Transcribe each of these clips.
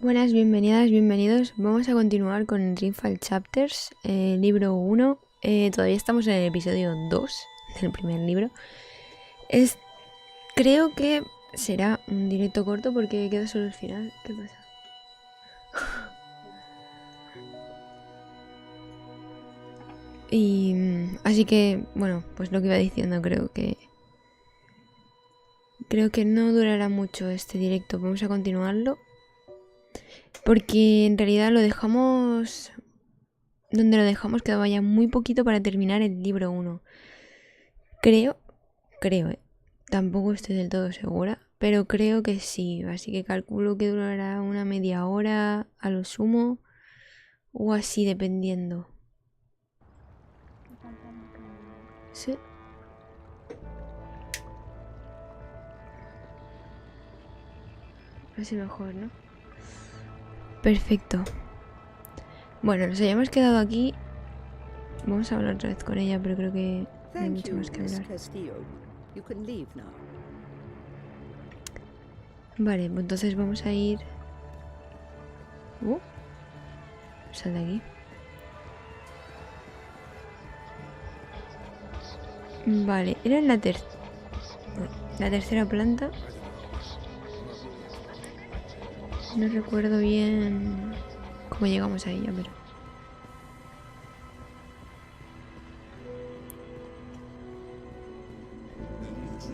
Buenas, bienvenidas, bienvenidos. Vamos a continuar con DREAMFALL CHAPTERS, libro 1. Todavía estamos en el episodio 2 del primer libro. Creo que será un directo corto porque queda solo el final. ¿Qué pasa? Así que, bueno, pues lo que iba diciendo, creo que no durará mucho este directo. Vamos a continuarlo. Porque en realidad lo dejamos... Donde lo dejamos quedaba ya muy poquito para terminar el libro 1. Creo, tampoco estoy del todo segura, pero creo que sí. Así que calculo que durará una media hora a lo sumo, o así, dependiendo. Sí. Así mejor, ¿no? Perfecto. Bueno, nos hayamos quedado aquí. Vamos a hablar otra vez con ella, pero creo que no hay mucho más que hablar. Vale, pues entonces vamos a ir... Sal de aquí. Vale, era en la tercera planta. No recuerdo bien cómo llegamos a ella, pero...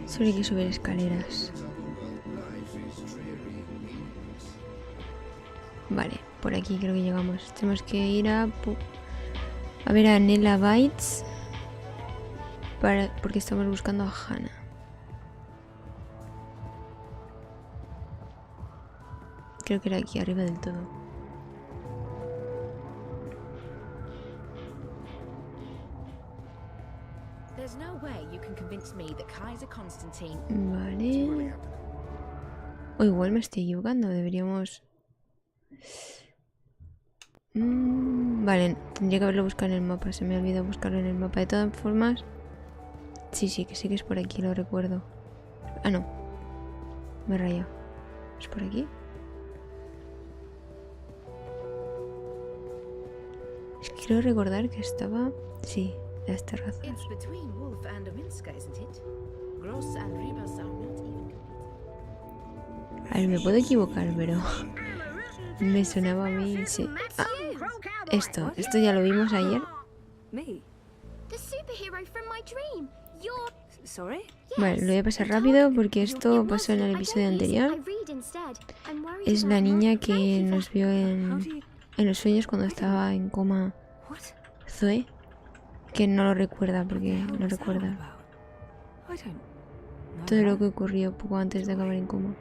Solo hay que subir escaleras. Vale, por aquí creo que llegamos. Tenemos que ir a ver a Nella Bites porque estamos buscando a Hannah. Creo que era aquí arriba del todo. Vale. O igual me estoy equivocando, deberíamos... Vale, tendría que haberlo buscado en el mapa. Se me ha olvidado buscarlo en el mapa. De todas formas... Sí que es por aquí, lo recuerdo. Ah, no. Me he rayado. ¿Es por aquí? Es que quiero recordar que estaba... Sí, las terrazas. A ver, me puedo equivocar, pero... Me sonaba a mí, sí. Ah, esto ya lo vimos ayer. Vale, lo voy a pasar rápido porque esto pasó en el episodio anterior. Es la niña que nos vio en los sueños cuando estaba en coma Zoë. Que no lo recuerda porque no recuerda todo lo que ocurrió poco antes de acabar en coma.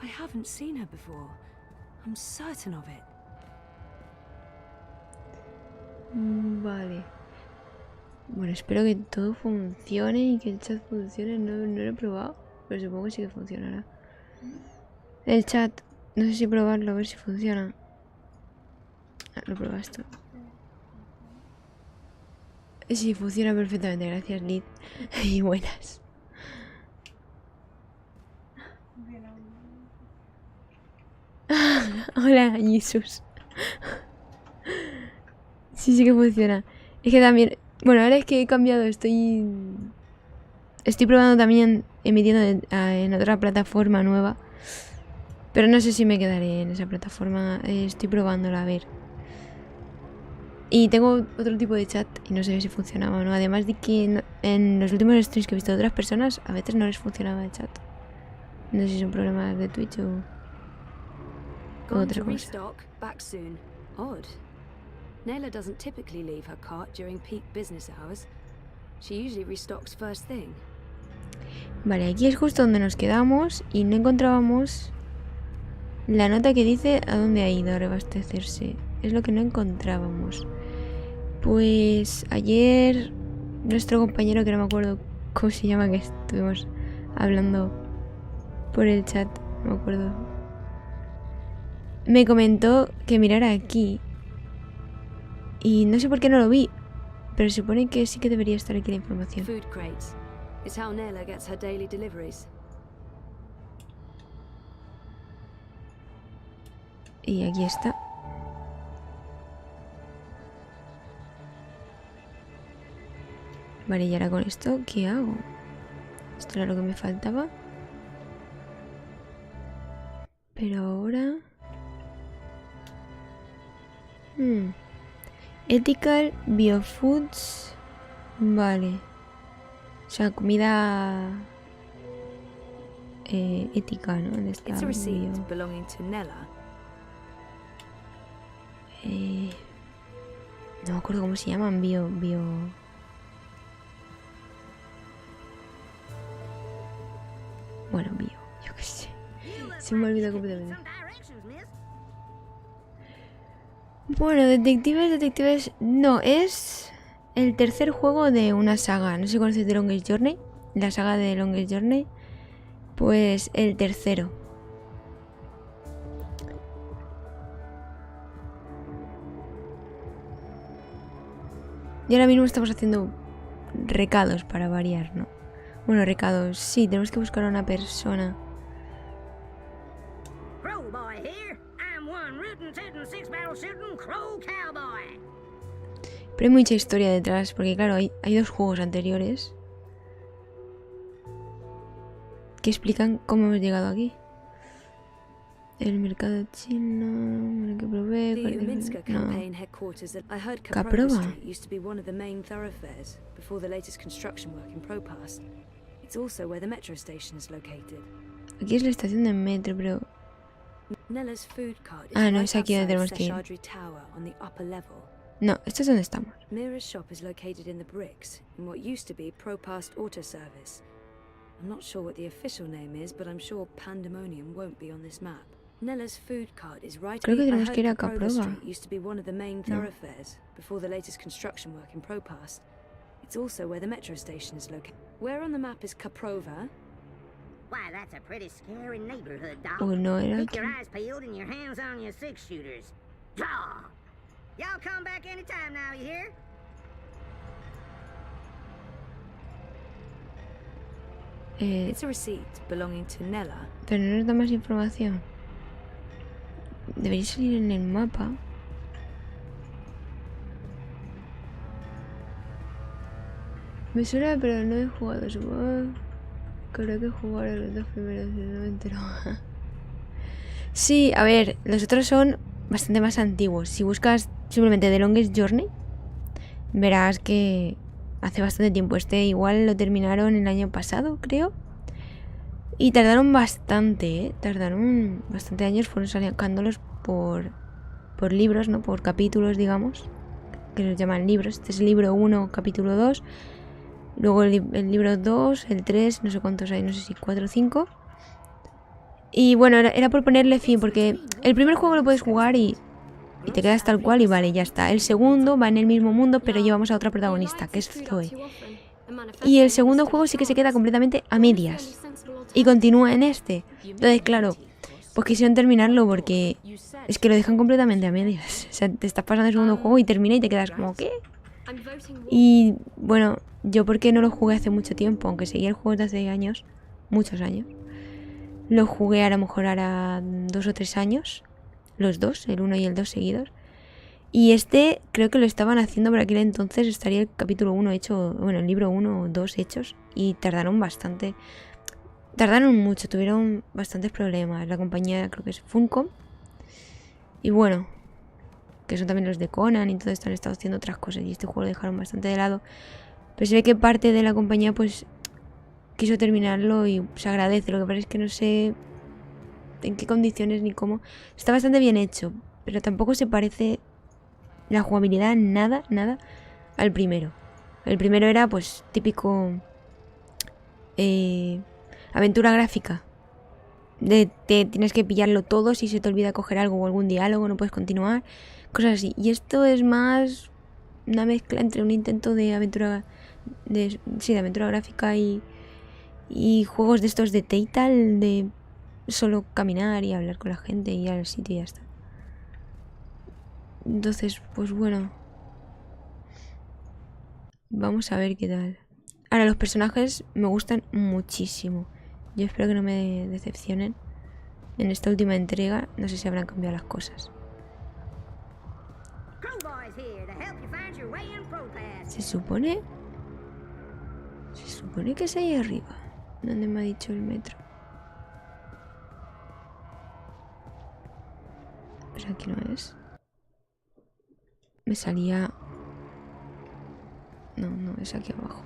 I haven't seen her before. I'm certain of it. Vale. Bueno, espero que todo funcione y que el chat funcione. No lo he probado, pero supongo que sí que funcionará. El chat, no sé si probarlo, a ver si funciona. Lo probaste. Sí, funciona perfectamente. Gracias, Liz. Y buenas. Hola, Jesús. Sí que funciona. Es que también... Bueno, ahora es que he cambiado. Estoy probando también emitiendo en otra plataforma nueva. Pero no sé si me quedaré en esa plataforma. Estoy probándola, a ver. Y tengo otro tipo de chat y no sé si funcionaba o no. Además de que en los últimos streams que he visto de otras personas, a veces no les funcionaba el chat. No sé si son problemas de Twitch o otra cosa. Nella doesn't typically leave her cart during peak business hours. She usually restocks first thing. Vale, aquí es justo donde nos quedamos y no encontrábamos la nota que dice a dónde ha ido a reabastecerse. Es lo que no encontrábamos. Pues ayer nuestro compañero, que no me acuerdo cómo se llama, que estuvimos hablando por el chat, no me acuerdo, me comentó que mirara aquí. Y no sé por qué no lo vi, pero se supone que sí que debería estar aquí la información. Y aquí está. Vale, y ahora con esto, ¿qué hago? Esto era lo que me faltaba. Pero ahora... Ethical Biofoods. Vale. O sea, comida... ética, ¿no? En esta bio... No me acuerdo cómo se llaman. Bio... Bueno, bio, yo qué sé. Se me olvidó completamente. Bueno, detectives... No, es el tercer juego de una saga. No sé si conoces The Longest Journey. La saga de The Longest Journey. Pues el tercero. Y ahora mismo estamos haciendo recados para variar, ¿no? Bueno, recados, sí, tenemos que buscar a una persona. Pero hay mucha historia detrás, porque claro, hay dos juegos anteriores que explican cómo hemos llegado aquí. El mercado chino, el que probé... No. ¿Caprova? Aquí es la estación de metro, pero... Ah, no, es aquí donde tenemos que ir. No, esto es donde estamos. I'm not sure what the official name is, but I'm sure Pandemonium won't be on this map. Nella's food cart is right. Creo que tenemos que ir a Caprova. Street used to be one of the main thoroughfares before the latest construction work in Propass. It's also where the metro station is located. Where on the map is Caprova? Why, that's a pretty scary neighborhood, Doc. Oh, no, era Keep aquí. your eyes peeled and your hands on your six shooters. Draw. Y'all come back anytime now, you hear? It's a receipt belonging to Nella. Pero no nos da más información. Debería salir en el mapa. Me suena, pero no he jugado. Supongo que habrá que jugar a los dos primeros. No me entero. Sí, a ver, los otros son bastante más antiguos. Si buscas simplemente The Longest Journey, verás que hace bastante tiempo. Este igual lo terminaron el año pasado, creo. Y tardaron bastante, ¿eh? Tardaron bastante años. Fueron sacándolos por libros, ¿no? Por capítulos, digamos. Que los llaman libros. Este es el libro 1, capítulo 2. Luego el libro 2, el 3, no sé cuántos hay, no sé si 4 o 5. Y bueno, era por ponerle fin, porque el primer juego lo puedes jugar y te quedas tal cual y vale, ya está. El segundo va en el mismo mundo, pero llevamos a otra protagonista, que es Zoë. Y el segundo juego sí que se queda completamente a medias. Y continúa en este. Entonces, claro, pues quisieron terminarlo porque es que lo dejan completamente a medias. O sea, te estás pasando el segundo juego y termina y te quedas como, ¿qué? Y bueno, yo porque no lo jugué hace mucho tiempo, aunque seguía el juego desde hace años, muchos años. Lo jugué a lo mejor ahora 2 o 3 años, los dos, el 1 y el 2 seguidos. Y este creo que lo estaban haciendo por aquel entonces, estaría el capítulo 1 hecho, bueno, el libro 1 o 2 hechos, y tardaron bastante. Tardaron mucho, tuvieron bastantes problemas. La compañía creo que es Funcom. Y bueno, que son también los de Conan y todo esto, han estado haciendo otras cosas y este juego lo dejaron bastante de lado. Pero se ve que parte de la compañía pues quiso terminarlo y se agradece. Lo que pasa es que no sé en qué condiciones ni cómo. Está bastante bien hecho, pero tampoco se parece la jugabilidad nada al primero. El primero era pues típico aventura gráfica. Tienes que pillarlo todo, si se te olvida coger algo o algún diálogo no puedes continuar, cosas así. Y esto es más una mezcla entre un intento de aventura de aventura gráfica y juegos de estos de Telltale, de solo caminar y hablar con la gente y ir al sitio y ya está. Entonces, pues bueno, vamos a ver qué tal. Ahora, los personajes me gustan muchísimo. Yo espero que no me decepcionen. En esta última entrega no sé si habrán cambiado las cosas. Se supone que es ahí arriba, donde me ha dicho el metro. Pero aquí no es. Me salía... No, es aquí abajo.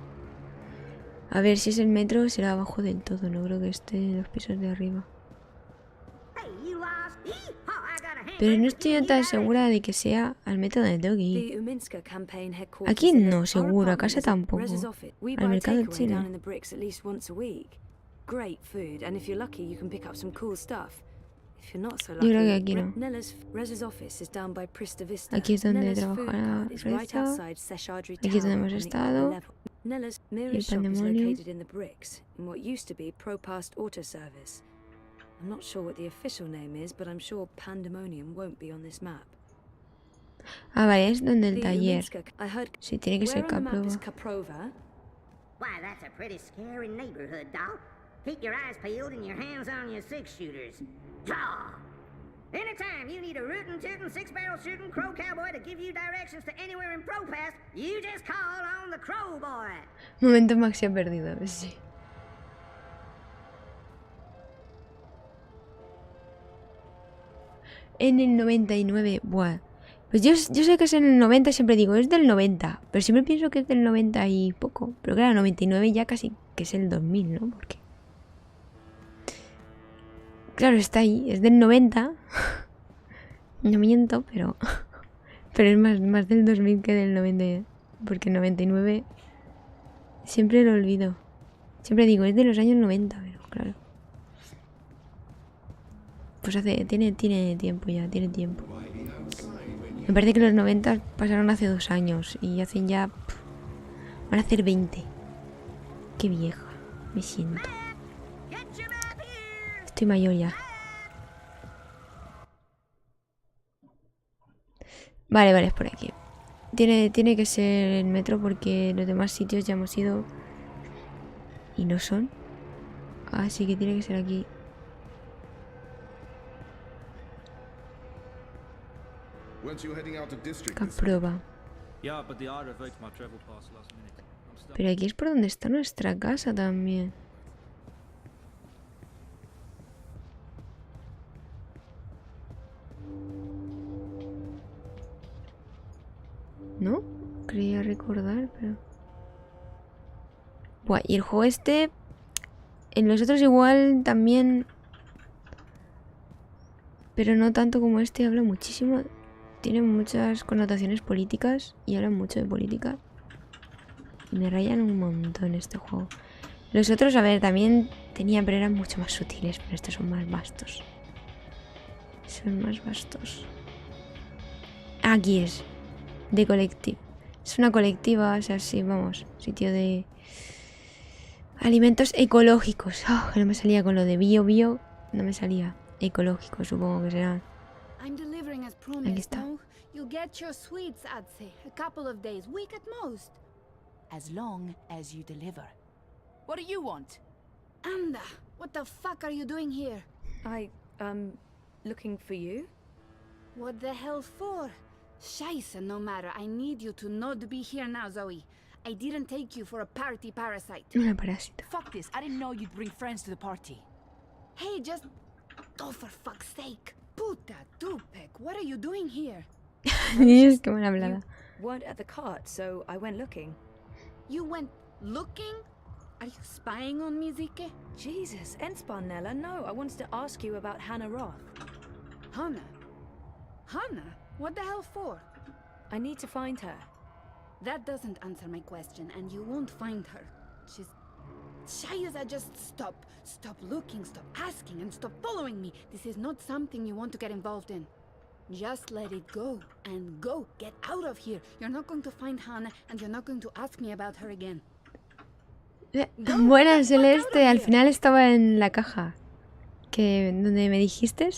A ver, si es el metro será abajo del todo. No creo que esté en los pisos de arriba. Pero no estoy tan segura de que sea al metro donde tengo que ir. Aquí no, seguro. A casa tampoco. Al mercado del chino. Yo creo que aquí no. Aquí es donde trabaja Reza. Aquí es donde hemos estado. Y el pandemonio. I'm not sure what the official name is, but I'm sure Pandemonium won't be on this map. Ah, vale, es donde el taller. Sí, tiene que ser Caprova. Why, that's a pretty scary neighborhood, doll. Keep your eyes peeled and your hands on your six-shooters. Draw! Anytime you need a rootin' tootin' six-barrel shooting crow cowboy to give you directions to anywhere in ProPass, you just call on the Crow Boy. Momento Max se ha perdido, sí. En el 99, buah. Pues yo sé que es en el 90, siempre digo, es del 90. Pero siempre pienso que es del 90 y poco. Pero claro, 99 ya casi que es el 2000, ¿no? Porque... Claro, está ahí, es del 90. No miento, pero... Pero es más del 2000 que del 90. Porque el 99... Siempre lo olvido. Siempre digo, es de los años 90, pero claro. Pues tiene tiempo ya, tiene tiempo. Me parece que los 90 pasaron hace 2 años y hacen ya... van a hacer 20. Qué vieja, me siento. Estoy mayor ya. Vale, es por aquí. Tiene que ser el metro porque los demás sitios ya hemos ido y no son. Así que tiene que ser aquí. Caprova. Pero aquí es por donde está nuestra casa también. ¿No? Creía recordar, pero... Buah, y el juego este... En los otros igual también... Pero no tanto como este, habla muchísimo... Tiene muchas connotaciones políticas y hablan mucho de política. Y me rayan un montón este juego. Los otros, a ver, también tenían, pero eran mucho más sutiles. Pero estos son más vastos. Son más vastos. Aquí es. De colectivo. Es una colectiva, o sea, sí, vamos. Sitio de... Alimentos ecológicos. Oh, que no me salía con lo de bio. No me salía. Ecológico, supongo que será. I'm delivering as promised, no? You'll get your sweets, I'd say. A couple of days, week at most. As long as you deliver. What do you want? Anda, what the fuck are you doing here? Looking for you? What the hell for? Scheisse, no matter. I need you to not be here now, Zoe. I didn't take you for a party parasite. Una parásita. Fuck this, I didn't know you'd bring friends to the party. Hey, just... Oh, for fuck's sake. Puta Tupek, what are you doing here? Es que mal hablada. You weren't at the cart, so I went looking. You went looking? Are you spying on me, Zike? Jesus, Ensparnella, no. I wanted to ask you about Hannah Roth. Hannah? Hannah? What the hell for? I need to find her. That doesn't answer my question, and you won't find her. She's... Shayza, just stop. Stop looking, stop asking, and stop following me. This is not something you want to get involved in. Just let it go, and go. Get out of here. You're not going to find Hannah, and you're not going to ask me about her again. Buena, Celeste. Al final estaba en la caja. Que donde me dijiste.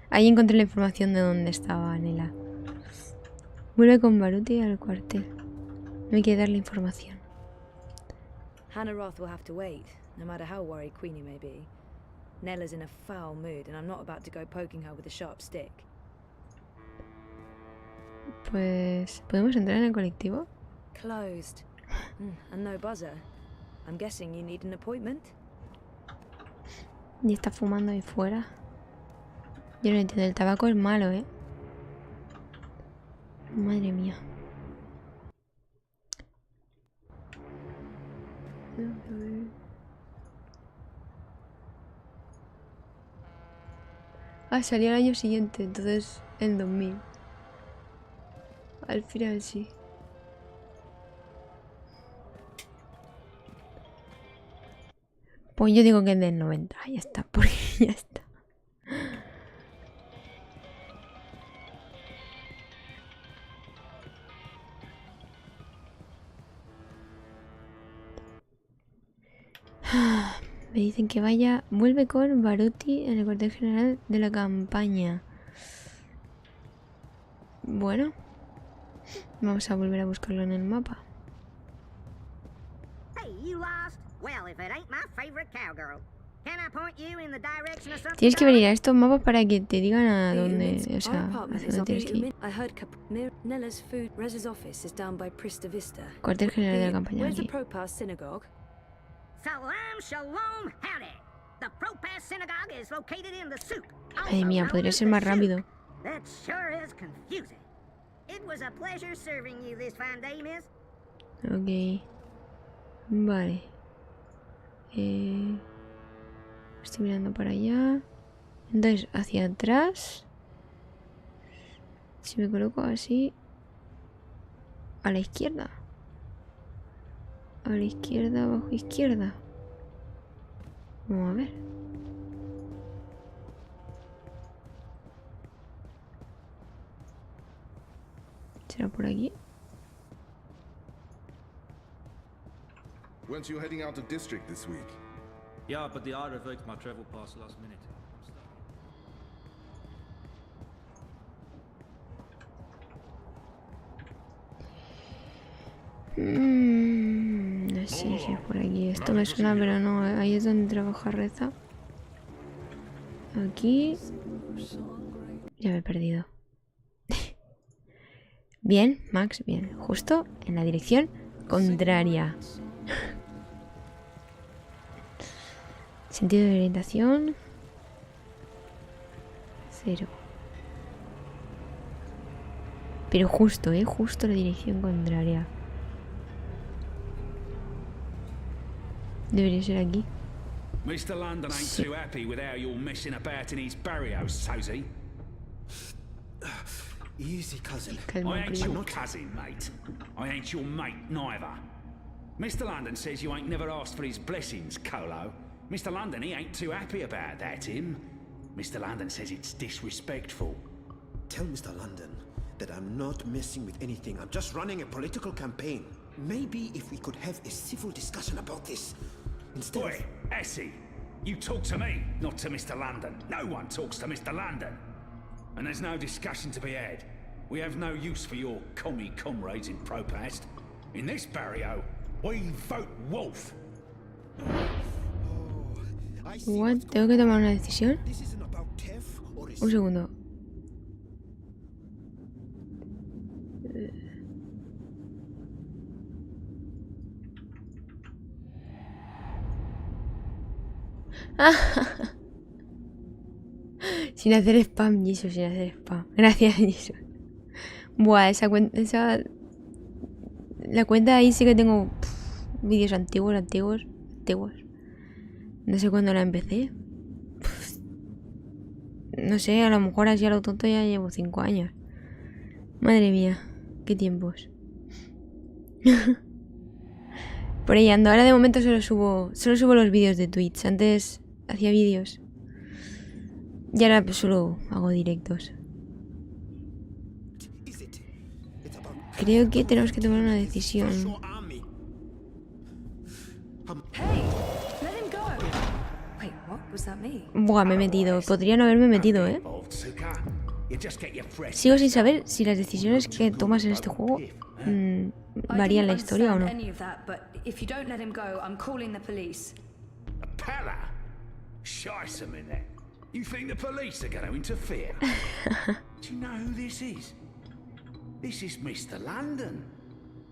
Ahí encontré la información de dónde estaba Nela. Vuelve con Baruti al cuartel. No hay que darle información. Hannah Roth will have to wait, no matter how worried Queenie may be. Nella's in a foul mood and I'm not about to go poking her with a sharp stick. Pues, ¿podemos entrar en el colectivo? Closed. And no buzzer. I'm guessing you need an appointment. Y está fumando ahí fuera. Yo no entiendo, el tabaco es malo, ¿eh? Madre mía. Ah, salió el año siguiente, entonces en 2000. Al final sí. Pues yo digo que es del 90, ya está, porque ya está. Me dicen que vaya, vuelve con Baruti en el cuartel general de la campaña. Bueno, vamos a volver a buscarlo en el mapa. Tienes que venir a estos mapas para que te digan a dónde, o sea, hacia dónde tienes que ir. Cuartel general de la campaña. Aquí. Ay, mía, podría ser más rápido. Ok. Vale. Estoy mirando para allá. Entonces, hacia atrás. Si me coloco así. A la izquierda. A la izquierda, abajo izquierda. Vamos a ver. ¿Será por aquí? Weren't you heading out of district this week? Yeah, but the I revoked my travel pass last minute. No sé si es por aquí. Esto me suena, pero no. Ahí es donde trabaja Reza. Aquí. Ya me he perdido. Bien, Max, bien. Justo en la dirección contraria. Sentido de orientación. 0. Pero justo, justo la dirección contraria. Debería ser aquí. Mr. London ain't too happy with how you're messing about in his barrios, Sosie. Easy, cousin. I ain't your cousin, mate. I ain't your mate, neither. Mr. London says you ain't never asked for his blessings, Colo. Mr. London, he ain't too happy about that, him. Mr. London says it's disrespectful. Tell Mr. London that I'm not messing with anything. I'm just running a political campaign. Maybe if we could have a civil discussion about this instead. Oi, Essie, you talk to me, not to Mr. London. No one talks to Mr. London. And there's no discussion to be had. We have no use for your commie comrades in Propast. In this barrio, we vote wolf. What? ¿Tengo que tomar una decisión? Un segundo. Sin hacer spam, Jesus, sin hacer spam. Gracias, Jesus. Buah, esa cuenta, la cuenta ahí sí que tengo vídeos antiguos. No sé cuándo la empecé. No sé, a lo mejor así a lo tonto ya llevo 5 años. Madre mía, qué tiempos. Por ahí ando. Ahora de momento solo subo los vídeos de Twitch. Antes hacía vídeos. Y ahora pues solo hago directos. Creo que tenemos que tomar una decisión. Buah, me he metido. Podría no haberme metido, ¿eh? Sigo sin saber si las decisiones que tomas en este juego varían la historia o no. Shice them in there. You think the police are going to interfere? Do you know who this is? This is Mr. London.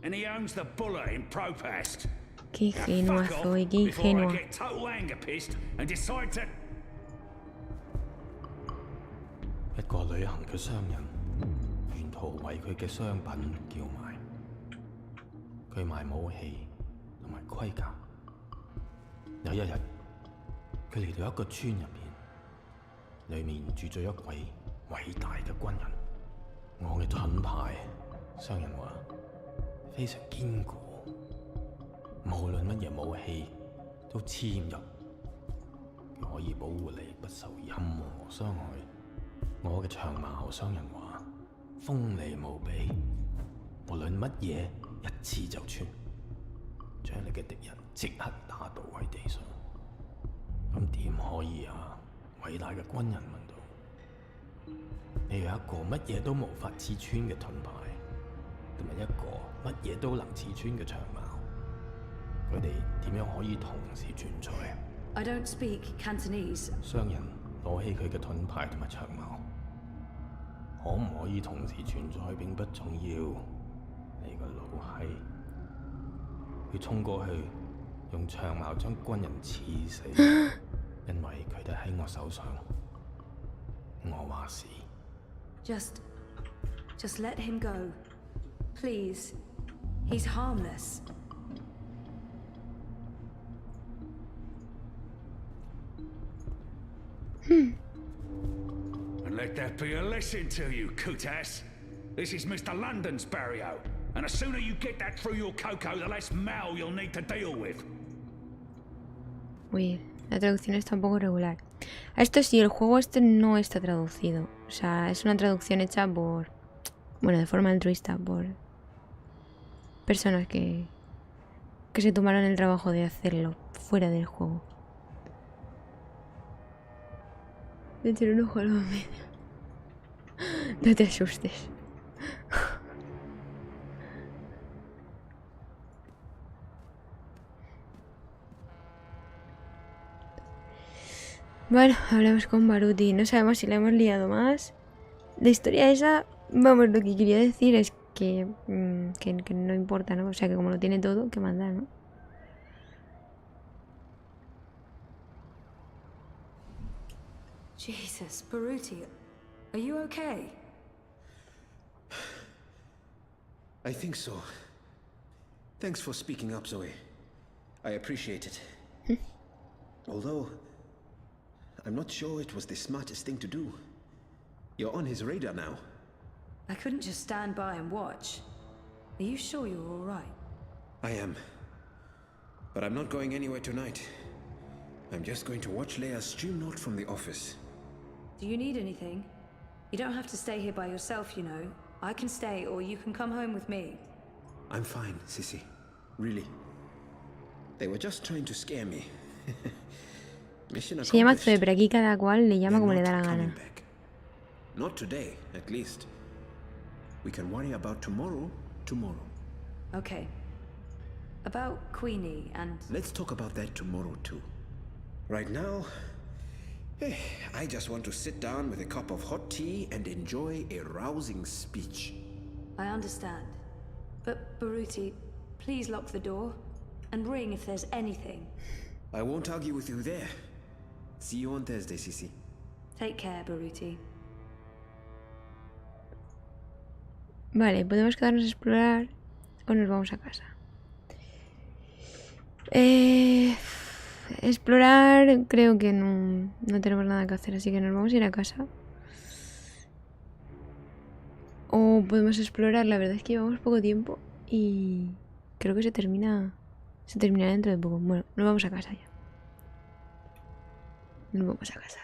And he owns the Buller in Propast. Qué ingenua, Zoe, qué ingenua. Before I get total anger pissed and decide to... 一個旅行嘅商人，沿途為佢嘅商品叫賣。佢賣武器同埋盔甲。有一日，佢嚟到一個村入邊，裡面住咗一位偉大嘅軍人。我嘅盾牌，商人話非常堅固，無論乜嘢武器都黐唔入，佢可以保護你不受任何傷害。我嘅長矛，商人話鋒利無比，無論乜嘢一刺就穿，將你嘅敵人即刻打倒喺地上。咁點可以啊？偉大嘅軍人問道。你有一個乜嘢都無法刺穿嘅盾牌，同埋一個乜嘢都能刺穿嘅長矛，佢哋點樣可以同時存在 I don't speak Cantonese. 商人攞起佢嘅盾牌同埋長矛，可唔可以同時存在並不重要。你個老閪，佢衝過去，用長矛將軍人刺死，因為佢哋喺我手上。我話事。Just let him go. Please. He's harmless. And let that be a lesson to you, Kutas. This is Mr. London's barrio, and the sooner you get that through your cocoa, the less mal you'll need to deal with. Uy, la traducción está un poco regular. Esto sí, el juego este no está traducido. O sea, es una traducción hecha por... Bueno, de forma altruista, por personas que se tomaron el trabajo de hacerlo fuera del juego. Me tiró un ojo a la media. No te asustes. Bueno, hablamos con Baruti. No sabemos si la hemos liado más. La historia esa, vamos, lo que quería decir es que no importa, ¿no? O sea, que como lo tiene todo, que manda, ¿no? Jesus, Baruti, are you okay? I think so. Thanks for speaking up, Zoe. I appreciate it. Although, I'm not sure it was the smartest thing to do. You're on his radar now. I couldn't just stand by and watch. Are you sure you're all right? I am. But I'm not going anywhere tonight. I'm just going to watch Leia's stream note from the office. Do you need anything? You don't have to stay here by yourself, you know. I can stay, or you can come home with me. I'm fine, Sissy. Really. They were just trying to scare me. Mission Se llama Zoe, pero aquí cada cual le llama como le da la gana. Not today, at least. We can worry about tomorrow. Okay. About Queenie and... Let's talk about that tomorrow too. Right now, I just want to sit down with a cup of hot tea and enjoy a rousing speech. I understand. But, Baruti, please lock the door and ring if there's anything. I won't argue with you there. See you on Thursday, Sissy. Take care, Baruti. Vale, podemos quedarnos a explorar o nos vamos a casa. Explorar, creo que no tenemos nada que hacer, así que nos vamos a ir a casa. O podemos explorar, la verdad es que llevamos poco tiempo y creo que se terminará dentro de poco. Bueno, nos vamos a casa ya. Nos vamos a casa.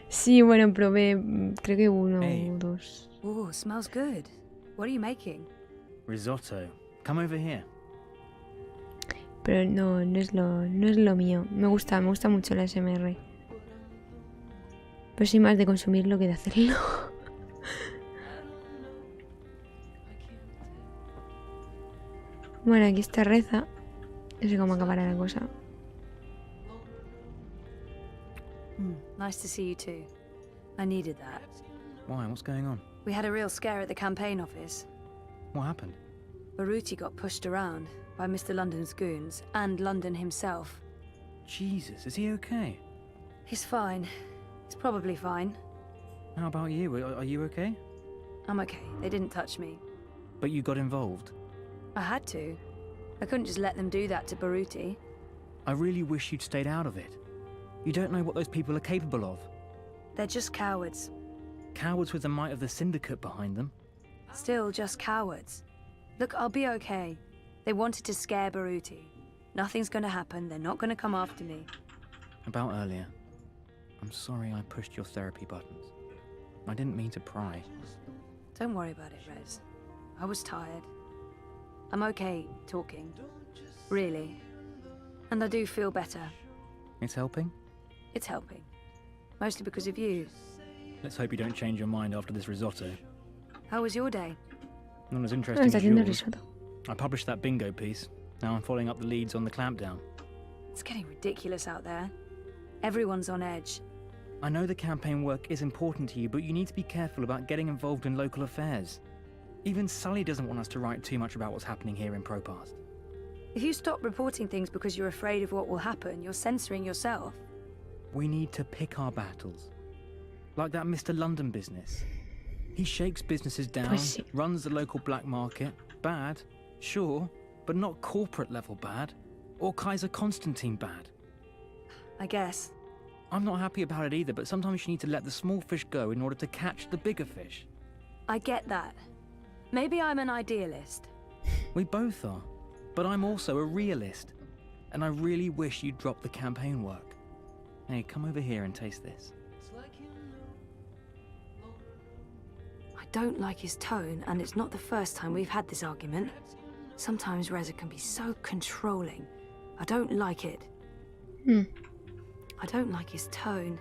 Sí, bueno, probé, creo que uno o dos. Ooh, smells good. What are you making? Risotto. Come over here. Pero no es lo mío. Me gusta mucho la ASMR. Pero soy más de consumirlo que de hacerlo. Bueno, aquí está Reza. No sé cómo acabará la cosa. Nice to see you too. I needed that. Why? What's going on? We had a real scare at the campaign office. What happened? Baruti got pushed around by Mr. London's goons and London himself. Jesus, is he okay? He's fine. He's probably fine. How about you? Are you okay? I'm okay. They didn't touch me. But you got involved. I had to. I couldn't just let them do that to Baruti. I really wish you'd stayed out of it. You don't know what those people are capable of. They're just cowards. Cowards with the might of the Syndicate behind them. Still just cowards. Look, I'll be okay. They wanted to scare Baruti. Nothing's gonna happen. They're not gonna come after me. About earlier. I'm sorry I pushed your therapy buttons. I didn't mean to pry. Don't worry about it, Rez. I was tired. I'm okay talking. Really. And I do feel better. It's helping? It's helping. Mostly because of you. Let's hope you don't change your mind after this risotto. How was your day? Not as interesting as yours. I published that bingo piece. Now I'm following up the leads on the clampdown. It's getting ridiculous out there. Everyone's on edge. I know the campaign work is important to you, but you need to be careful about getting involved in local affairs. Even Sully doesn't want us to write too much about what's happening here in Propast. If you stop reporting things because you're afraid of what will happen, you're censoring yourself. We need to pick our battles. Like that Mr. London business. He shakes businesses down, runs the local black market. Bad, sure, but not corporate level bad. Or Kaiser Constantine bad. I guess. I'm not happy about it either, but sometimes you need to let the small fish go in order to catch the bigger fish. I get that. Maybe I'm an idealist. We both are. But I'm also a realist. And I really wish you'd drop the campaign work. Hey, come over here and taste this. I don't like his tone, and it's not the first time we've had this argument. Sometimes Reza can be so controlling. I don't like it. I don't like his tone.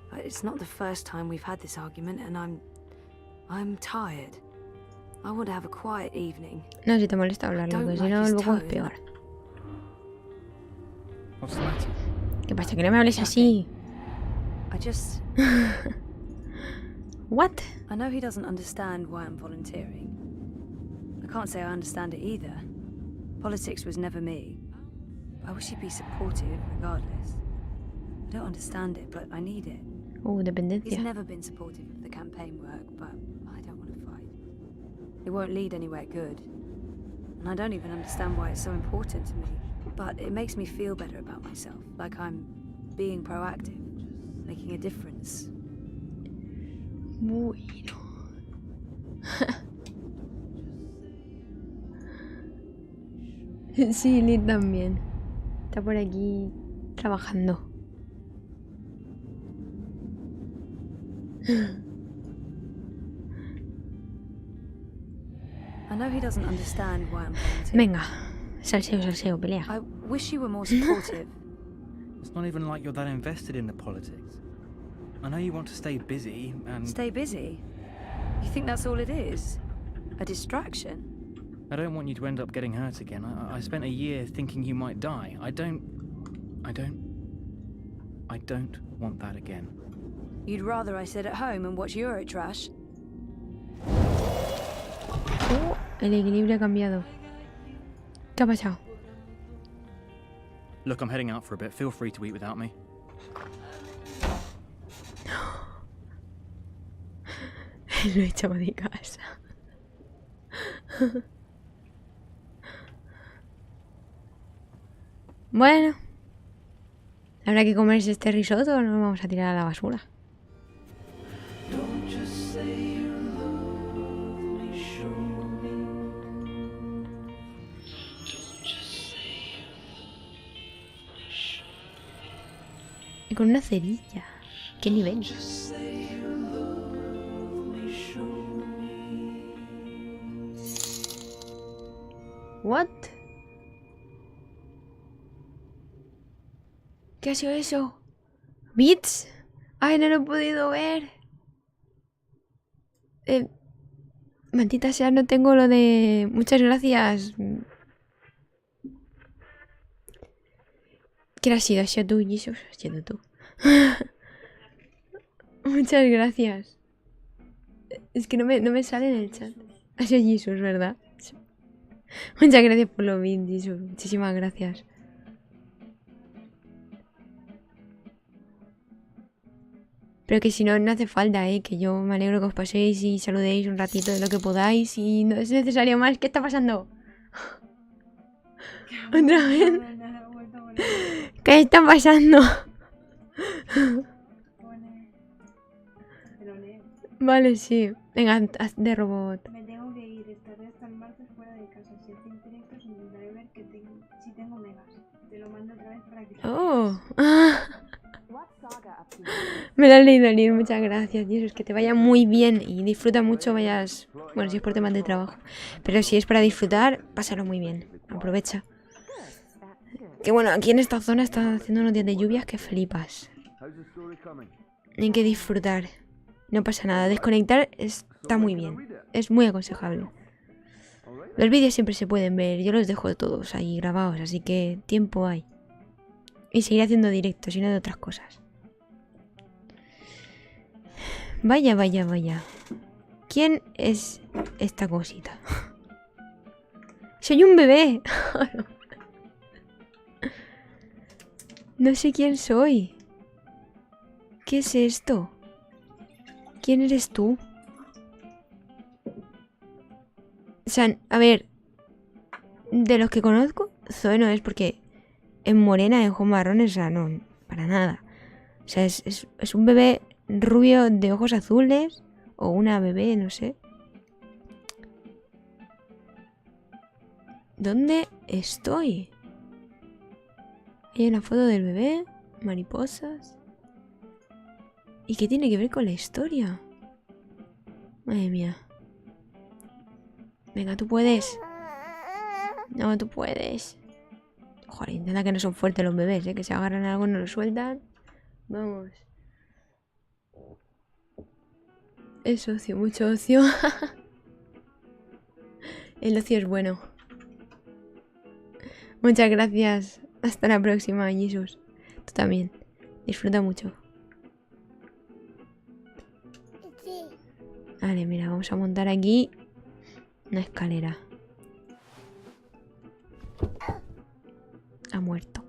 But it's not the first time we've had this argument, and I'm tired. I want to have a quiet evening. No, si te molesta hablarlo, porque si no luego es peor. What's the matter? ¿Qué pasa? Que no me hables así. I just... What? I know he doesn't understand why I'm volunteering. I can't say I understand it either. Politics was never me. I wish he'd be supportive regardless. I don't understand it, but I need it. Oh, dependencia. He's never been supportive of the campaign work, but I don't want to fight. It won't lead anywhere good. And I don't even understand why it's so important to me. But it makes me feel better about myself, like I'm being proactive, making a difference. Bueno. Sí, Lid también. Está por aquí trabajando. I know he doesn't understand why I'm volunteering. Venga, salseo, pelea. I wish you were more supportive. It's not even like you're that invested in the politics. I know you want to stay busy and... Stay busy? You think that's all it is? A distraction? I don't want you to end up getting hurt again. I spent a year thinking you might die. I don't want that again. You'd rather I sit at home and watch Eurotrash? Oh, el equilibrio ha cambiado. ¿Qué ha pasado? Look, I'm heading out for a bit. Feel free to eat without me. Lo he echado de casa. Bueno, habrá que comerse este risotto o nos vamos a tirar a la basura. Y con una cerilla. ¿Qué nivel? What? ¿Qué ha sido eso? ¿Bits? Ay, no lo he podido ver. Maldita sea, no tengo lo de... Muchas gracias. ¿Quién ha sido? ¿Ha sido tú, Jesus? Ha sido tú. Muchas gracias. Es que no me sale en el chat. Ha sido Jesus, ¿verdad? Muchas gracias por los bits, Jesus. Muchísimas gracias. Pero que si no, no hace falta, que yo me alegro que os paséis y saludéis un ratito de lo que podáis y no es necesario más. ¿Qué está pasando? ¿Otra vez? ¿Qué está pasando? Vale, sí. Venga, haz de robot. Me tengo que ir, estaré hasta el martes fuera de casa. Si hacéis directos intentaré ver si tengo megas. Te lo mando otra vez para que... Oh. Me lo has leído, Lid, muchas gracias. Dios, que te vaya muy bien y disfruta mucho, vayas... Bueno, si es por temas de trabajo. Pero si es para disfrutar, pásalo muy bien. Aprovecha. Que bueno, aquí en esta zona está haciendo unos días de lluvias que flipas. Hay que disfrutar. No pasa nada. Desconectar está muy bien. Es muy aconsejable. Los vídeos siempre se pueden ver. Yo los dejo todos ahí grabados, así que tiempo hay. Y seguiré haciendo directos y no de otras cosas. Vaya, vaya, vaya. ¿Quién es esta cosita? ¡Soy un bebé! No sé quién soy. ¿Qué es esto? ¿Quién eres tú? O sea, a ver, de los que conozco, Zoe no es porque es morena, en ojos marrones, o sea, no, para nada. O sea, es un bebé rubio de ojos azules, o una bebé, no sé. ¿Dónde estoy? Hay una foto del bebé, mariposas. ¿Y qué tiene que ver con la historia? Madre mía. Venga, tú puedes. No, tú puedes. Joder, intenta que no son fuertes los bebés, que se agarran a algo y no lo sueltan. Vamos. Es ocio, mucho ocio. El ocio es bueno. Muchas gracias. Hasta la próxima, Jesus. Tú también. Disfruta mucho. Vale, mira, vamos a montar aquí una escalera. Ha muerto.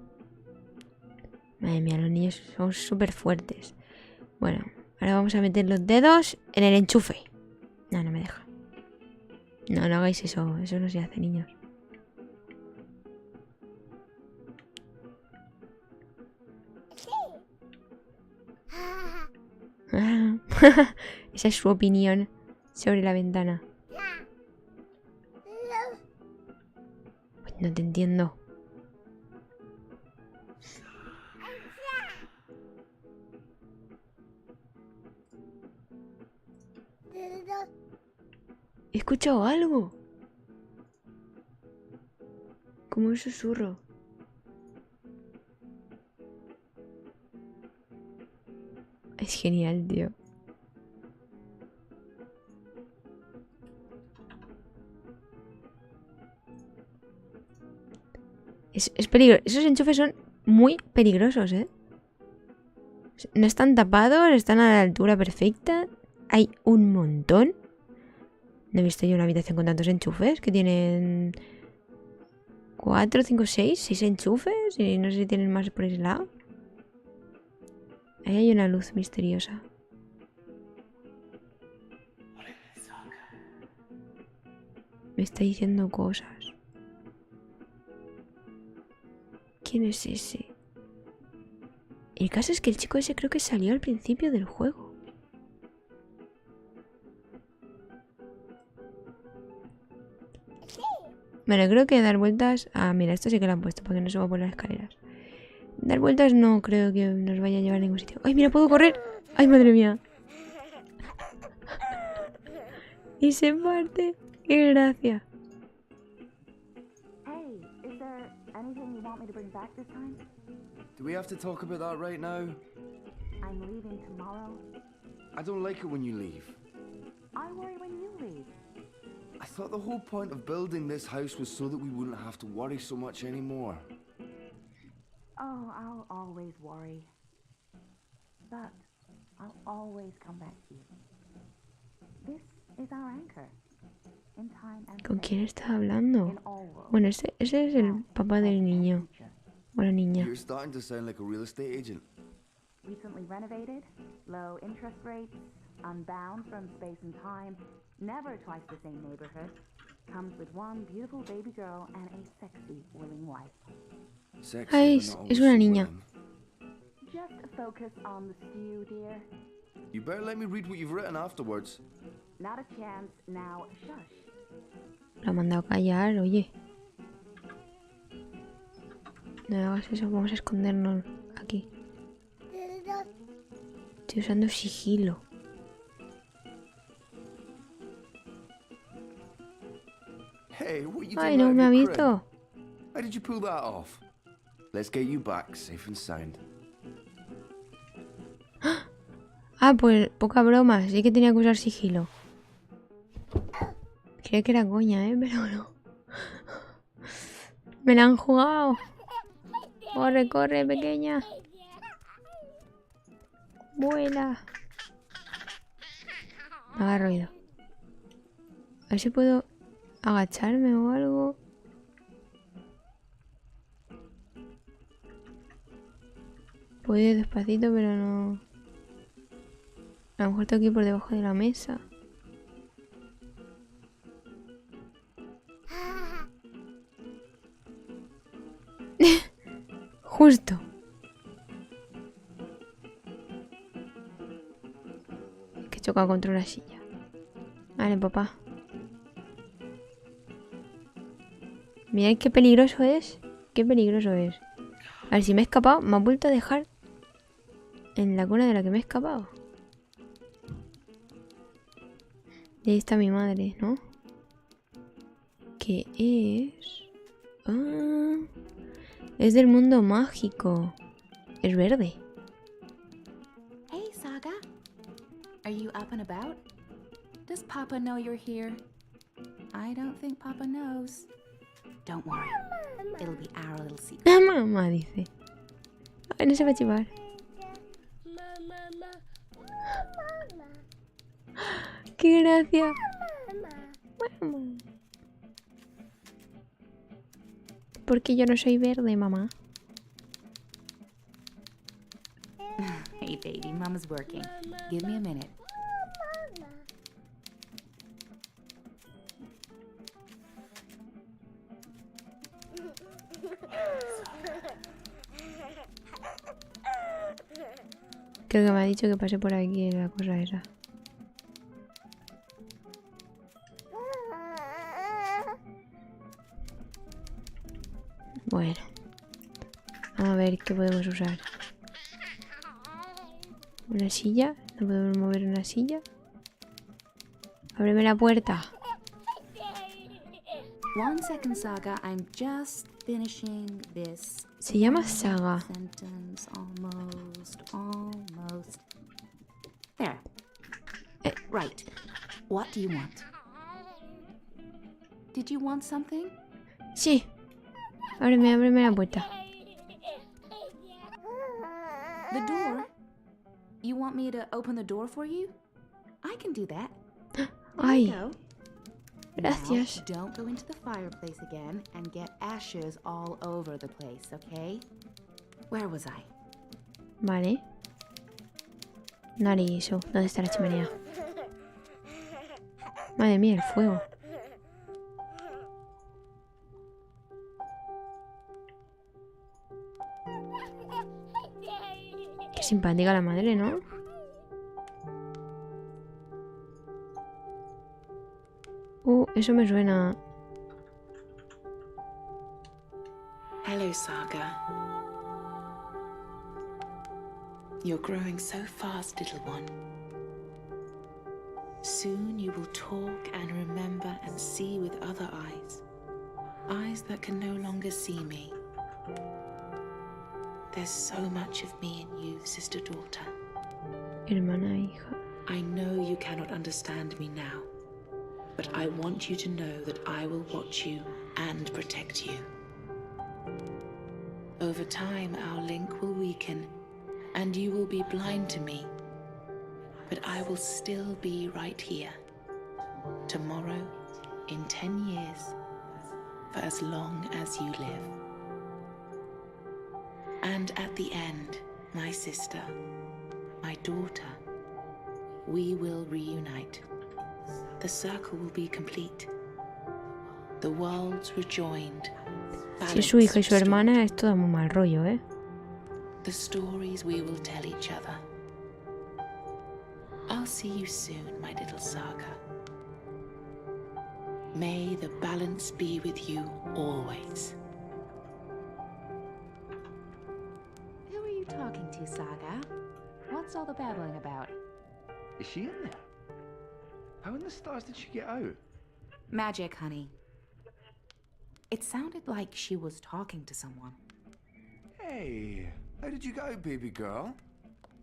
Madre mía, los niños son súper fuertes. Bueno, ahora vamos a meter los dedos en el enchufe. No, no me deja. No, no hagáis eso. Eso no se hace, niños. Esa es su opinión sobre la ventana. Pues no te entiendo. He escuchado algo. Como un susurro. Es genial, tío. Es peligroso. Esos enchufes son muy peligrosos, ¿eh? No están tapados, están a la altura perfecta. Hay un montón. No he visto yo una habitación con tantos enchufes que tienen 4, 5, 6 enchufes. Y no sé si tienen más por ese lado. Ahí hay una luz misteriosa. Me está diciendo cosas. ¿Quién es ese? El caso es que el chico ese creo que salió al principio del juego. Bueno, creo que dar vueltas... Ah, mira, esto sí que lo han puesto para que no suba por las escaleras. Dar vueltas no creo que nos vaya a llevar a ningún sitio. ¡Ay, mira, puedo correr! ¡Ay, madre mía! Y se parte. ¡Qué gracia! Hey, is there anything you want me to bring back this time? Do we have to talk about that right now? I'm leaving tomorrow. I don't like it when you leave. I worry when you leave. I thought the whole point of building this house was so that we wouldn't have to worry so much anymore. Oh, I'll always worry. But I'll always come back to you. This is our anchor. In time and ¿Con quién estás hablando? Bueno, ese es el papá del niño. O la niña. You're starting to sound like a real estate agent. Recently renovated, low interest rates, unbound from space and time, never twice the same neighborhood. Comes with one beautiful baby girl and a sexy, willing wife. Ay, es una niña. Just focus on the stew, dear. You better let me read what you've written afterwards. Not a chance. Now, shush. La ha mandado a callar, oye. No hagas eso, vamos a escondernos aquí. Estoy usando sigilo. Hey, what you Ay, doing no out me ha of your visto. crib? How did you pull that off? Let's get you back safe and sound. Ah, pues poca broma, sí que tenía que usar sigilo. Creía que era coña, pero no. Me la han jugado. Corre, corre, pequeña. Vuela. Haga ruido. A ver si puedo agacharme o algo. Puedo ir despacito, pero no. A lo mejor tengo que ir por debajo de la mesa. Justo. Que choca contra una silla. Vale, papá. Mirad qué peligroso es. Qué peligroso es. A ver, si me he escapado, me ha vuelto a dejar en la cuna de la que me he escapado. Y ahí está mi madre, ¿no? ¿Qué es? Ah, es del mundo mágico. Es verde. Hey, Saga. Are you up and about? Does Papa know you're here? I don't think Papa knows. Don't worry. It'll be our little secret. Mamá dice. Ay, no se va a chivar. ¡Qué gracia! Mamá. Porque yo no soy verde, mamá. Hey, baby, Mama's working. Give me a minute. Creo que me ha dicho que pase por aquí la cosa esa. Bueno. A ver qué podemos usar. ¿Una silla? ¿No podemos mover una silla? ¡Ábreme la puerta! One second, Saga. I'm just finishing this. Se llama Saga. Sentence, almost. There. Right. What do you want? Did you want something? Sí. Ábreme la puerta. The door? You want me to open the door for you? I can do that. Ay. There you go. Gracias. Now, don't go into the fireplace again and get ashes all over the place, okay? Where was I? Vale. Narizo. ¿Dónde está la chimenea? Madre mía, el fuego. Qué simpática la madre, ¿no? Eso me suena. Hello, Saga. You're growing so fast, little one. Soon you will talk and remember and see with other eyes. Eyes that can no longer see me. There's so much of me in you, sister-daughter. Hermana, hija. I know you cannot understand me now, but I want you to know that I will watch you and protect you. Over time, our link will weaken, and you will be blind to me. But I will still be right here. Tomorrow, in 10 years, for as long as you live. And at the end, my sister, my daughter, we will reunite. The circle will be complete. The worlds rejoined. Si es su hija y su hermana, es todo muy mal rollo, ¿eh? The stories we will tell each other. I'll see you soon, my little Saga. May the balance be with you always. Who are you talking to, Saga? What's all the babbling about? Is she in there? How in the stars did she get out? Magic, honey. It sounded like she was talking to someone. Hey, how did you get out, baby girl?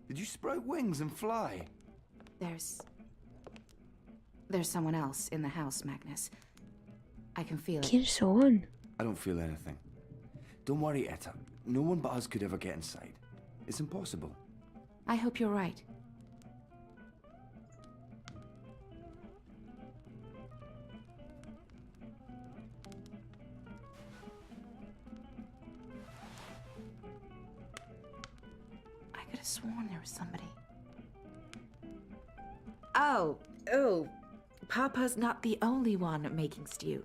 Did you sprout wings and fly? There's someone else in the house, Magnus. I can feel it. ¿Quién son? I don't feel anything. Don't worry, Etta. No one but us could ever get inside. It's impossible. I hope you're right. I could have sworn there was somebody. Oh, Papa's not the only one making stew.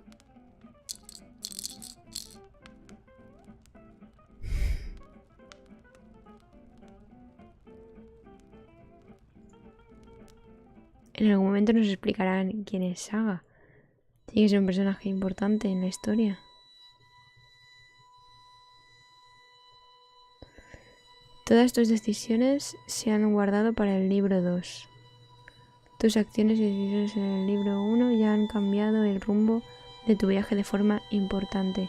En algún momento nos explicarán quién es Saga. Tiene que ser un personaje importante en la historia. Todas tus decisiones se han guardado para el libro 2. Tus acciones y decisiones en el libro 1 ya han cambiado el rumbo de tu viaje de forma importante.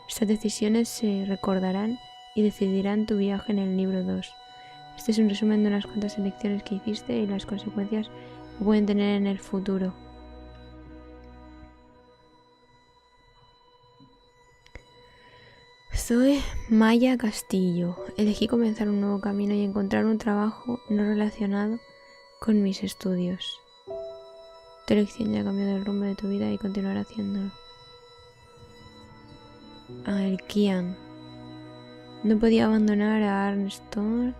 Estas decisiones se recordarán y decidirán tu viaje en el libro 2. Este es un resumen de unas cuantas elecciones que hiciste y las consecuencias que pueden tener en el futuro. Zoë Castillo. Elegí comenzar un nuevo camino y encontrar un trabajo no relacionado con mis estudios. Tu elección ya ha cambiado el rumbo de tu vida y continuará haciéndolo. El Kian. No podía abandonar a Arnstone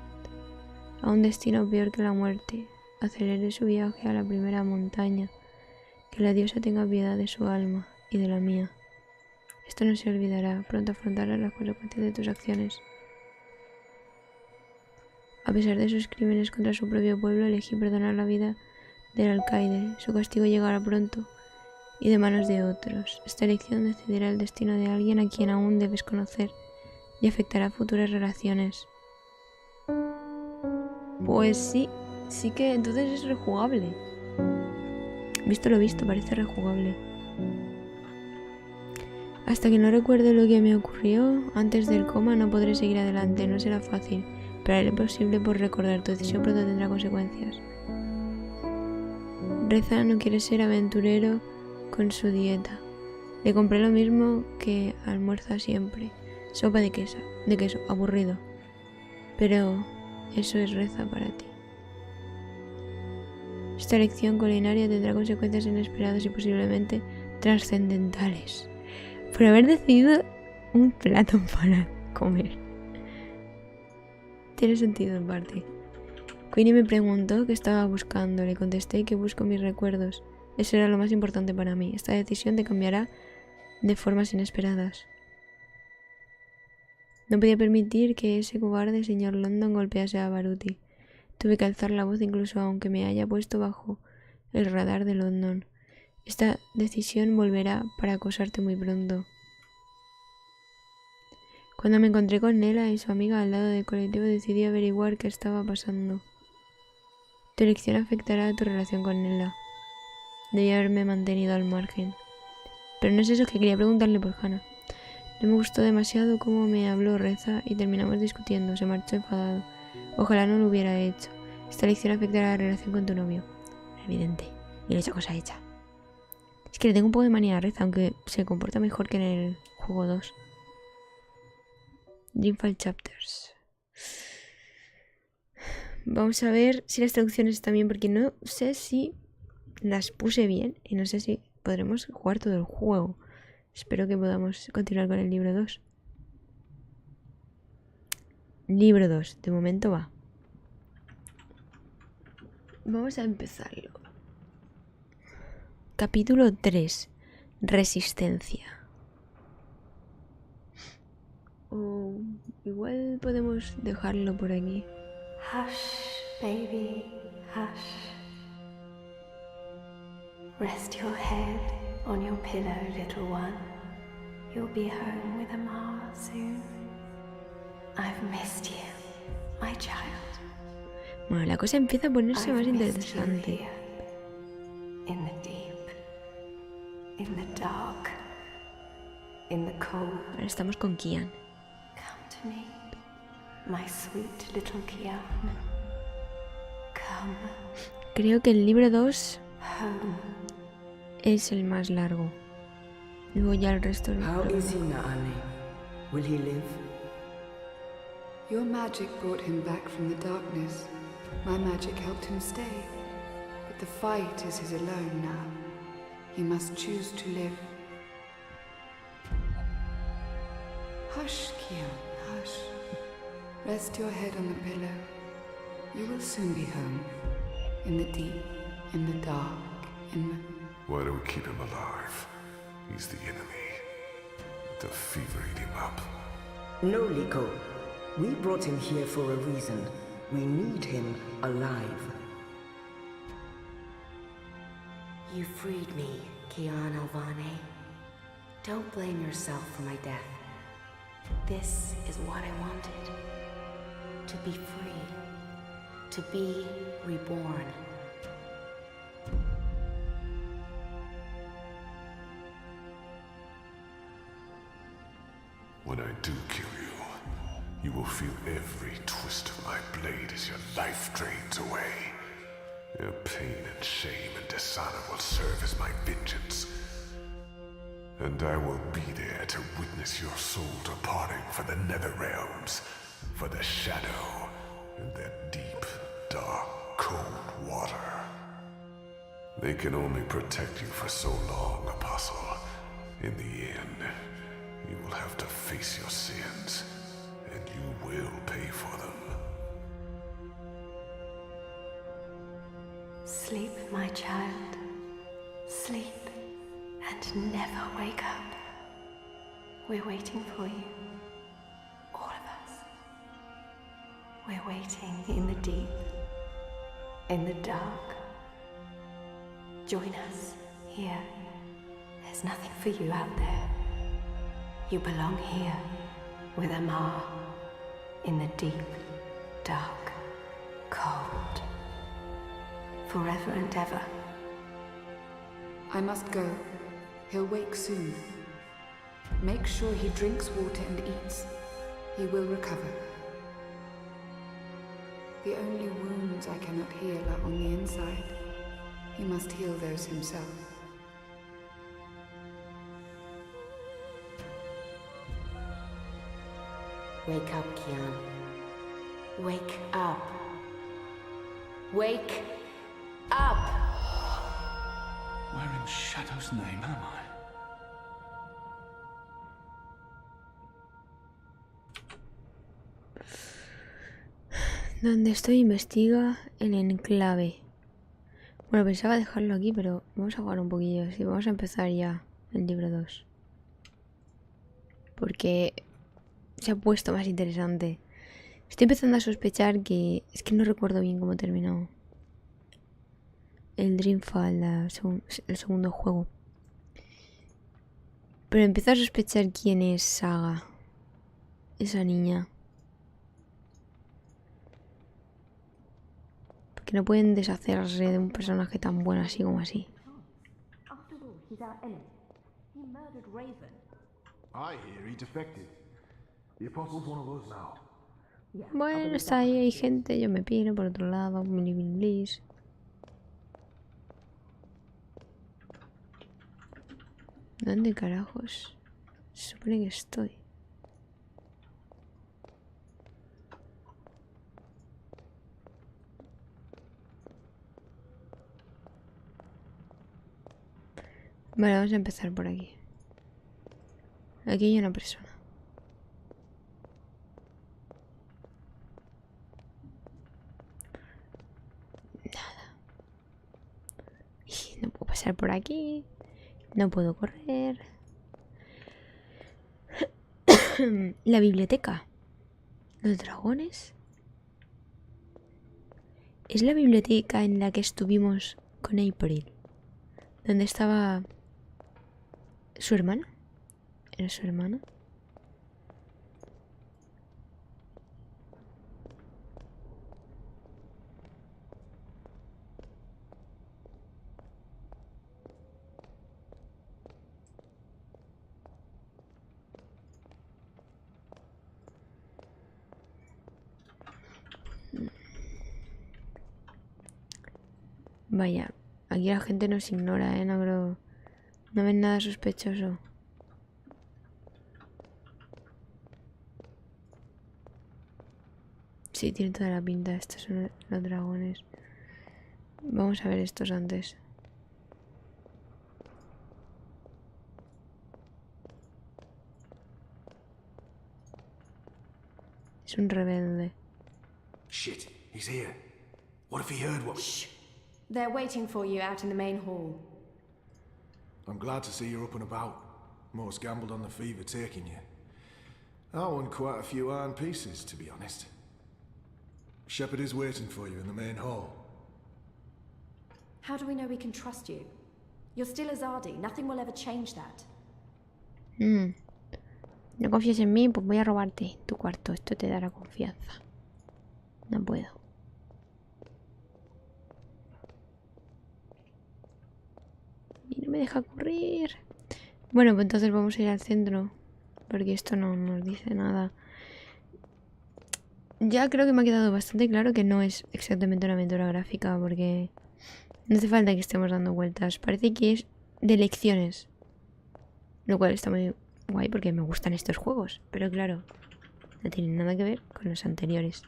a un destino peor que la muerte. Aceleré su viaje a la primera montaña. Que la diosa tenga piedad de su alma y de la mía. Esto no se olvidará. Pronto afrontarás las consecuencias de tus acciones. A pesar de sus crímenes contra su propio pueblo, elegí perdonar la vida del alcaide. Su castigo llegará pronto y de manos de otros. Esta elección decidirá el destino de alguien a quien aún debes conocer y afectará futuras relaciones. Pues sí que entonces es rejugable. Visto lo visto, parece rejugable. Hasta que no recuerde lo que me ocurrió antes del coma, no podré seguir adelante. No será fácil, pero haré lo posible por recordar. Tu decisión pronto tendrá consecuencias. Reza no quiere ser aventurero con su dieta. Le compré lo mismo que almuerza siempre. Sopa de queso, aburrido. Pero eso es Reza para ti. Esta elección culinaria tendrá consecuencias inesperadas y posiblemente trascendentales. Por haber decidido un plato para comer. Tiene sentido en parte. Queenie me preguntó qué estaba buscando. Le contesté que busco mis recuerdos. Eso era lo más importante para mí. Esta decisión te cambiará de formas inesperadas. No podía permitir que ese cobarde señor London golpease a Baruti. Tuve que alzar la voz incluso aunque me haya puesto bajo el radar de London. Esta decisión volverá para acosarte muy pronto. Cuando me encontré con Nela y su amiga al lado del colectivo, decidí averiguar qué estaba pasando. Tu elección afectará a tu relación con Nela. Debí haberme mantenido al margen. Pero no es eso, que quería preguntarle por Hannah. No me gustó demasiado cómo me habló Reza y terminamos discutiendo. Se marchó enfadado. Ojalá no lo hubiera hecho. Esta elección afectará a la relación con tu novio. Evidente. Y le he hecho cosa hecha. Es que le tengo un poco de manía a Reza, aunque se comporta mejor que en el juego 2. DREAMFALL CHAPTERS. Vamos a ver si las traducciones están bien, porque no sé si las puse bien y no sé si podremos jugar todo el juego. Espero que podamos continuar con el libro 2. Libro 2, de momento va. Vamos a empezarlo. Capítulo 3. Resistencia. O igual podemos dejarlo por aquí. Hush, baby, hush. Rest your head on your pillow, little one. You'll be home with Ma soon. I've missed you, my child. Bueno, la cosa empieza a ponerse más interesante. In the deep, in the dark, in the cold. Ahora estamos con Kian. Come to me, my sweet little Kian. Come. Creo que el libro 2 home. Es el más largo. Luego ya el resto. How is he, Naane? Will he live? Your magic brought him back from the darkness. My magic helped him stay. But the fight is his alone now. He must choose to live. Hush, Kian, hush. Rest your head on the pillow. You will soon be home. In the deep, in the dark, in the... Why do we keep him alive? He's the enemy. The fever ate him up. No, Liko. We brought him here for a reason. We need him alive. You freed me, Kian Alvane. Don't blame yourself for my death. This is what I wanted. To be free. To be reborn. When I do kill you, you will feel every twist of my blade as your life drains away. Your pain and shame and dishonor will serve as my vengeance. And I will be there to witness your soul departing for the nether realms, for the shadow, and that deep, dark, cold water. They can only protect you for so long, Apostle. In the end, you will have to face your sins, and you will pay for them. Sleep, my child. Sleep, and never wake up. We're waiting for you. All of us. We're waiting in the deep, in the dark. Join us here. There's nothing for you out there. You belong here, with Amar, in the deep, dark, cold. Forever and ever. I must go. He'll wake soon. Make sure he drinks water and eats. He will recover. The only wounds I cannot heal are on the inside. He must heal those himself. Wake up, Kian. Wake up. Wake up! Where in Shadow's name am I? Donde estoy investiga el enclave. Bueno, pensaba dejarlo aquí, pero vamos a jugar un poquillo. Así vamos a empezar ya el libro 2. Porque se ha puesto más interesante. Estoy empezando a sospechar que... Es que no recuerdo bien cómo terminó el Dreamfall, el segundo juego. Pero empiezo a sospechar quién es Saga. Esa niña. Porque no pueden deshacerse de un personaje tan bueno así como así. Bueno, está ahí, hay gente, yo me piro por otro lado, Liz. ¿Dónde carajos se supone que estoy? Vale, vamos a empezar por aquí. Aquí hay una persona. Nada. No puedo pasar por aquí. No puedo correr. La biblioteca. Los dragones. Es la biblioteca en la que estuvimos con April. ¿Dónde estaba su hermana? ¿Era su hermana? Vaya, aquí la gente nos ignora, no creo. No ven nada sospechoso. Sí, tiene toda la pinta. Estos son los dragones. Vamos a ver estos antes. Es un rebelde. Shit, he's here. What if he heard what? Shh. They're waiting for you out in the main hall. I'm glad to see you're up and about. Most gambled on the fever taking you. I won quite a few iron pieces, to be honest. Shepard is waiting for you in the main hall. How do we know we can trust you? You're still Azadi. Nothing will ever change that. No confías en mí, pues voy a robarte tu cuarto. Esto te dará confianza. No puedo. Y no me deja correr. Bueno, pues entonces vamos a ir al centro. Porque esto no nos dice nada. Ya creo que me ha quedado bastante claro que no es exactamente una aventura gráfica. Porque no hace falta que estemos dando vueltas. Parece que es de lecciones. Lo cual está muy guay porque me gustan estos juegos. Pero claro, no tienen nada que ver con los anteriores.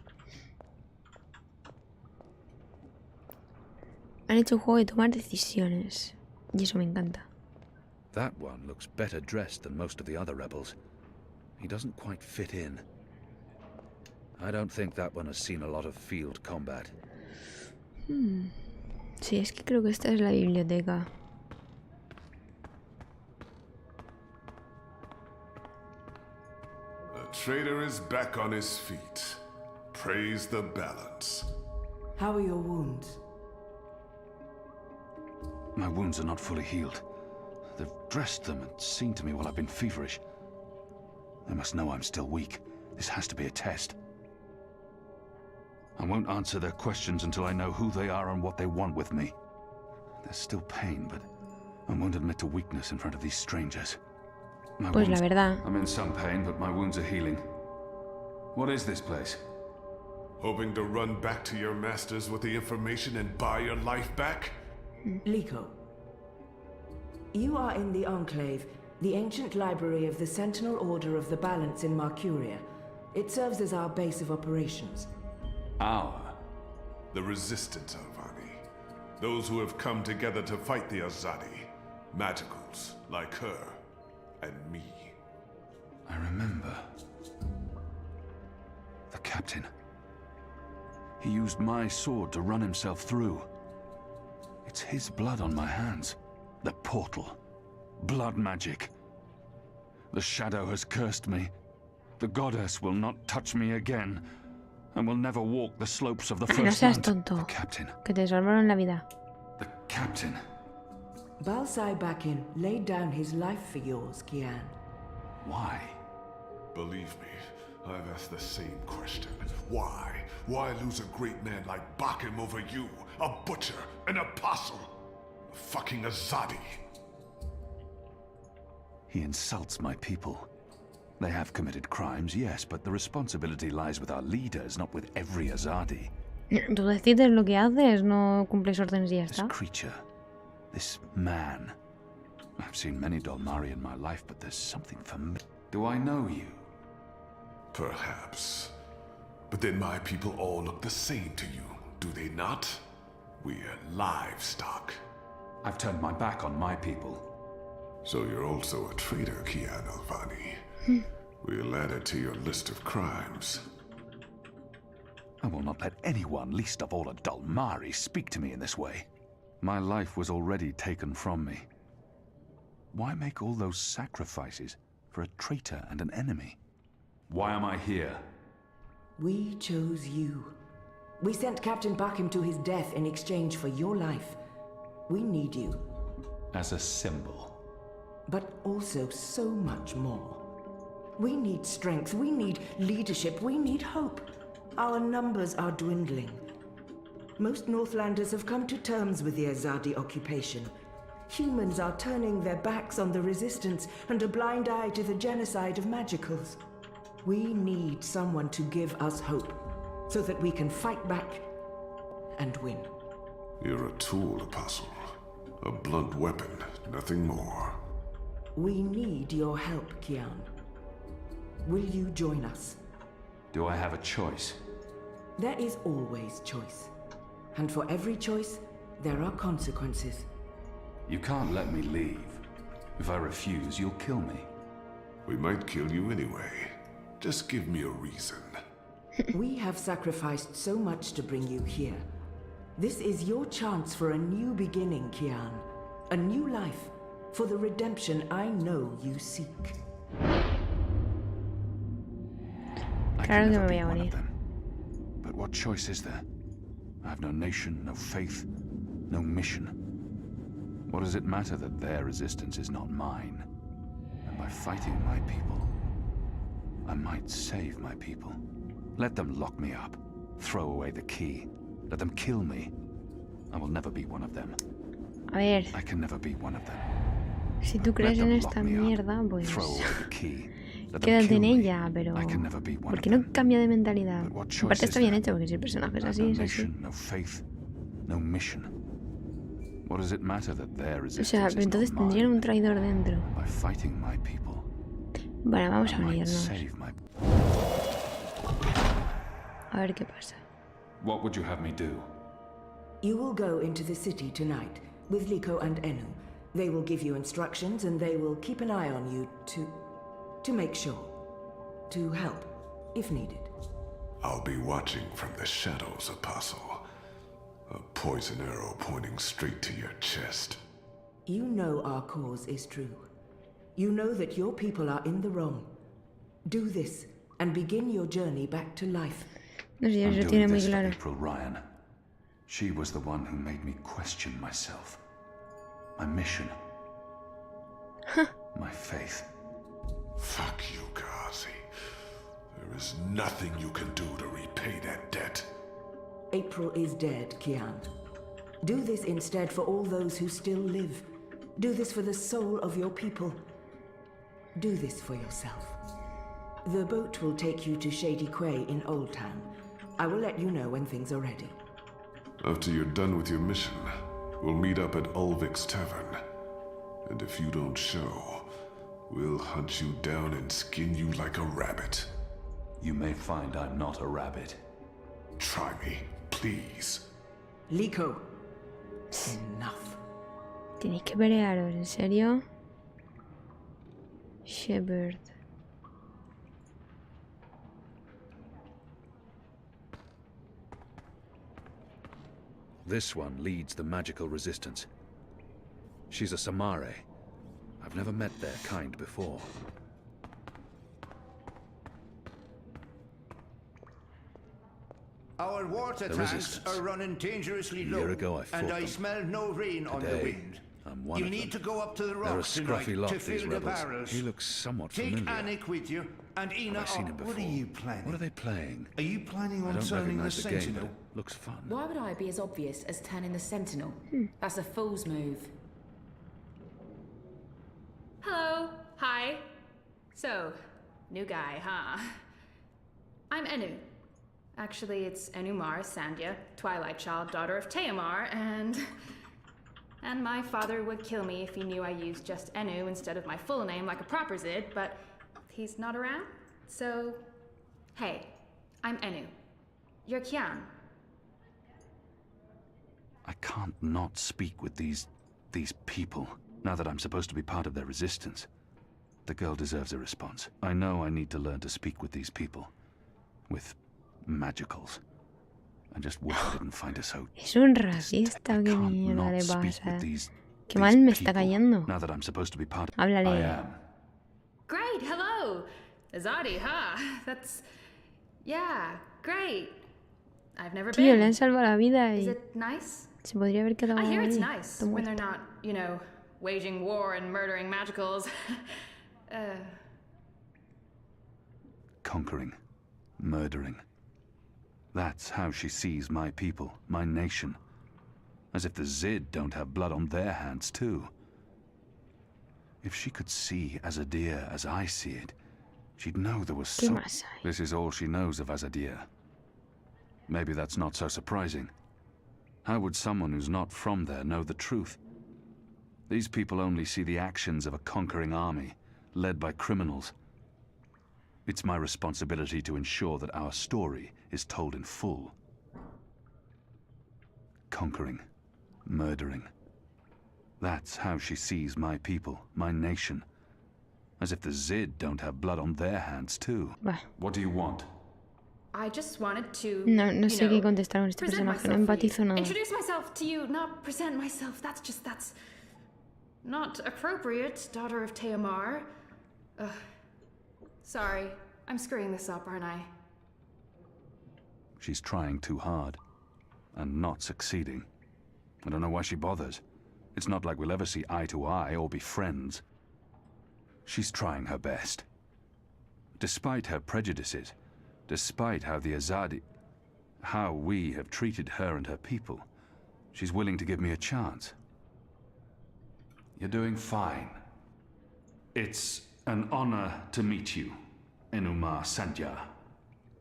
Han hecho un juego de tomar decisiones. Y eso me encanta. That one looks better dressed than most of the other rebels. He doesn't quite fit in. I don't think that one has seen a lot of field combat. Sí, es que creo que esta es la biblioteca. The traitor is back on his feet. Praise the balance. How are your wounds? My wounds are not fully healed. They've dressed them and seen to me while I've been feverish. They must know I'm still weak. This has to be a test. I won't answer their questions until I know who they are and what they want with me. There's still pain, but I won't admit to weakness in front of these strangers. Pues la verdad. I'm in some pain, but my wounds are healing. What is this place? Hoping to run back to your masters with the information and buy your life back? Liko, you are in the Enclave, the ancient library of the Sentinel Order of the Balance in Marcuria. It serves as our base of operations. Our? The Resistance, Alvane. Those who have come together to fight the Azadi. Magicals, like her, and me. I remember. The captain. He used my sword to run himself through. It's his blood on my hands. The portal. Blood magic. The shadow has cursed me. The goddess will not touch me again. And will never walk the slopes of the first No seas land. tonto. The captain. Que te salvaron la vida. The captain. Balsai Bakin laid down his life for yours, Kian. Why? Believe me, I've asked the same question. Why? Why lose a great man like Bakim over you? A butcher, an apostle, a fucking Azadi. He insults my people. They have committed crimes, yes, but the responsibility lies with our leaders, not with every Azadi. Tú decides lo que haces, no cumples órdenes y ya This está. creature, this man. I've seen many Dolmari in my life, but there's something familiar. Do I know you? Perhaps. But then my people all look the same to you, do they not? We're livestock. I've turned my back on my people. So you're also a traitor, Kian Alvane. We'll add it to your list of crimes. I will not let anyone, least of all a Dalmari, speak to me in this way. My life was already taken from me. Why make all those sacrifices for a traitor and an enemy? Why am I here? We chose you. We sent Captain Bakim to his death in exchange for your life. We need you. As a symbol. But also so much more. We need strength, we need leadership, we need hope. Our numbers are dwindling. Most Northlanders have come to terms with the Azadi occupation. Humans are turning their backs on the resistance and a blind eye to the genocide of magicals. We need someone to give us hope, so that we can fight back and win. You're a tool, Apostle. A blunt weapon, nothing more. We need your help, Kian. Will you join us? Do I have a choice? There is always choice. And for every choice, there are consequences. You can't let me leave. If I refuse, you'll kill me. We might kill you anyway. Just give me a reason. We have sacrificed so much to bring you here. This is your chance for a new beginning, Kian. A new life, for the redemption I know you seek. Claro que me voy a morir. But what choice is there? I have no nation, no faith, no mission. What does it matter that their resistance is not mine? And by fighting my people, I might save my people. Let them lock me up, throw away the key, let them kill me. I will never be one of them. A ver. I can never be one of them. Si tú crees en esta mierda, pues quédate en ella, pero ¿por qué no cambia de mentalidad? Aparte está bien hecho, porque si el personaje es así, es así. O sea, pero entonces tendrían un traidor dentro. Vale, vamos a unirnos. A ver qué pasa. What would you have me do? You will go into the city tonight with Liko and Enu. They will give you instructions and they will keep an eye on you to make sure. To help, if needed. I'll be watching from the shadows, Apostle. A poison arrow pointing straight to your chest. You know our cause is true. You know that your people are in the wrong. Do this and begin your journey back to life. No sé, eso tiene muy claro. April Ryan. She was the one who made me question myself. My mission. My faith. Fuck you, Gazi. There is nothing you can do to repay that debt. April is dead, Kian. Do this instead for all those who still live. Do this for the soul of your people. Do this for yourself. The boat will take you to Shady Quay in Old Town. I will let you know when things are ready. After you're done with your mission, we'll meet up at Ulvik's Tavern. And if you don't show, we'll hunt you down and skin you like a rabbit. You may find I'm not a rabbit. Try me, please. Liko, enough. Tenéis que pelearos, ¿en serio? Shepard. This one leads the magical resistance. She's a Samare. I've never met their kind before. Our water tanks are running dangerously low, and I smell no rain on the wind. You need to go up to the rocks tonight to fill the barrels. He looks somewhat familiar. Take Anik with you, and Ina. What are you planning? What are they playing? Are you planning on turning the Sentinel? Game, looks fun. Why would I be as obvious as turning the Sentinel? That's a fool's move. Hello. Hi. So, new guy, huh? I'm Enu. Actually, it's Enumar Sandhya, Twilight Child, daughter of Teomar, and my father would kill me if he knew I used just Enu instead of my full name like a proper Zid, but he's not around. So, hey, I'm Enu. You're Kian. I can't not speak with these people. Now that I'm supposed to be part of their resistance, the girl deserves a response. I know I need to learn to speak with these people. With magicals. I just wish I didn't find her so... Es un racista, qué mierda le pasa. Qué mal me está cayendo. Now that I'm supposed to be part of... Háblale. Great, hello! Azadi, huh? That's... Yeah, great. I've never Tío, been. le han salvado la vida y... Is it nice? Se podría haber quedado I hear it's ahí, nice when they're not, you know, waging war and murdering magicals. Conquering. Murdering. That's how she sees my people, my nation. As if the Zid don't have blood on their hands, too. If she could see Azadir as I see it, she'd know there was so... This is all she knows of Azadir. Maybe that's not so surprising. How would someone who's not from there know the truth? These people only see the actions of a conquering army, led by criminals. It's my responsibility to ensure that our story is told in full. Conquering. Murdering. That's how she sees my people, my nation. As if the Zid don't have blood on their hands, too. What do you want? I just wanted to, no sé qué contestar con este personaje, no empatizo nada. Introduce myself to you, not present myself. That's not appropriate, daughter of Teomar. Sorry, I'm screwing this up, aren't I? She's trying too hard, and not succeeding. I don't know why she bothers. It's not like we'll ever see eye to eye or be friends. She's trying her best. Despite her prejudices, despite how we have treated her and her people, she's willing to give me a chance. You're doing fine. It's an honor to meet you, Enuma Sandhya,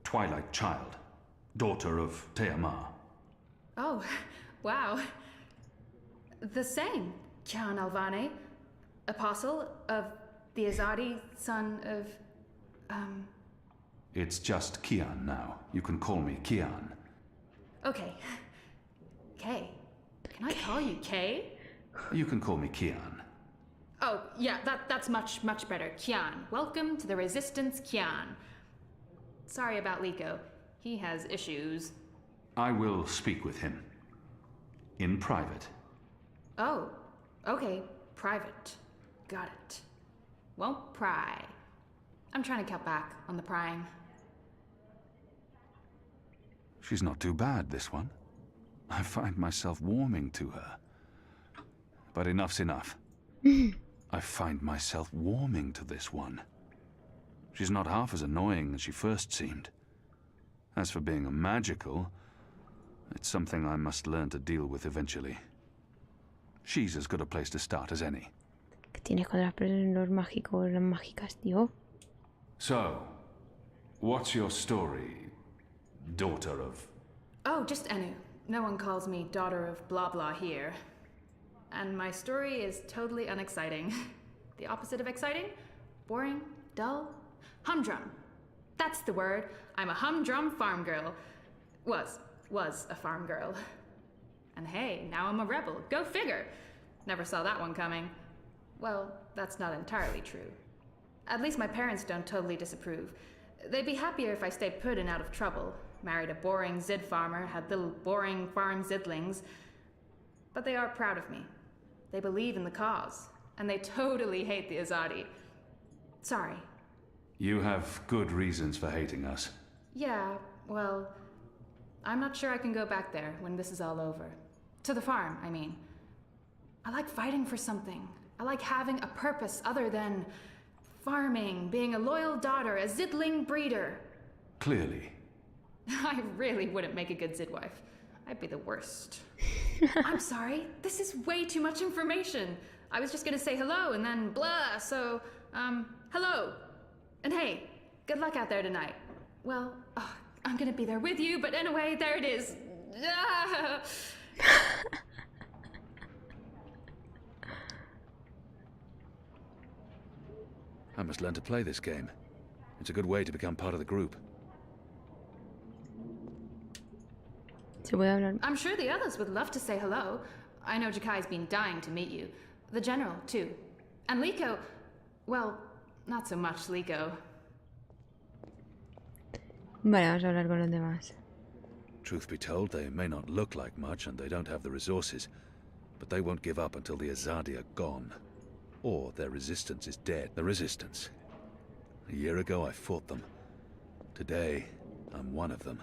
Twilight Child, daughter of Teomar. Oh, wow. The same, Kian Alvane, apostle of the Azadi, son of, It's just Kian now. You can call me Kian. Okay. Kay. Can I call you Kay? You can call me Kian. Oh, yeah, that's much better. Kian. Welcome to the Resistance, Kian. Sorry about Liko. He has issues. I will speak with him. In private. Oh, okay. Private. Got it. Won't pry. I'm trying to cut back on the prying. She's not too bad, this one. I find myself warming to her. But enough's enough. I find myself warming to this one. She's not half as annoying as she first seemed. As for being a magical, it's something I must learn to deal with eventually. She's as good a place to start as any. ¿Qué tienes con los mágicos, las mágicas, tío? So, what's your story, daughter of... Oh, just Enu. No one calls me daughter of blah blah here. And my story is totally unexciting. The opposite of exciting? Boring? Dull? Humdrum. That's the word. I'm a humdrum farm girl. Was a farm girl. And hey, now I'm a rebel. Go figure. Never saw that one coming. Well, that's not entirely true. At least my parents don't totally disapprove. They'd be happier if I stayed put and out of trouble. Married a boring Zid farmer, had little boring farm Zidlings. But they are proud of me. They believe in the cause. And they totally hate the Azadi. Sorry. You have good reasons for hating us. Yeah, well, I'm not sure I can go back there when this is all over. To the farm, I mean. I like fighting for something. I like having a purpose other than farming, being a loyal daughter, a Zidling breeder. Clearly. I really wouldn't make a good Zidwife. I'd be the worst. I'm sorry, this is way too much information. I was just gonna say hello and then blah, so, hello. And hey, good luck out there tonight. Well, I'm gonna be there with you, but anyway, there it is. I must learn to play this game. It's a good way to become part of the group. I'm sure the others would love to say hello. I know Jakai's been dying to meet you. The general, too. And Liko... Well, not so much Liko. Vale, vamos a hablar con los demás. Truth be told, they may not look like much and they don't have the resources, but they won't give up until the Azadi are gone. Or their resistance is dead. The resistance. A year ago I fought them. Today, I'm one of them.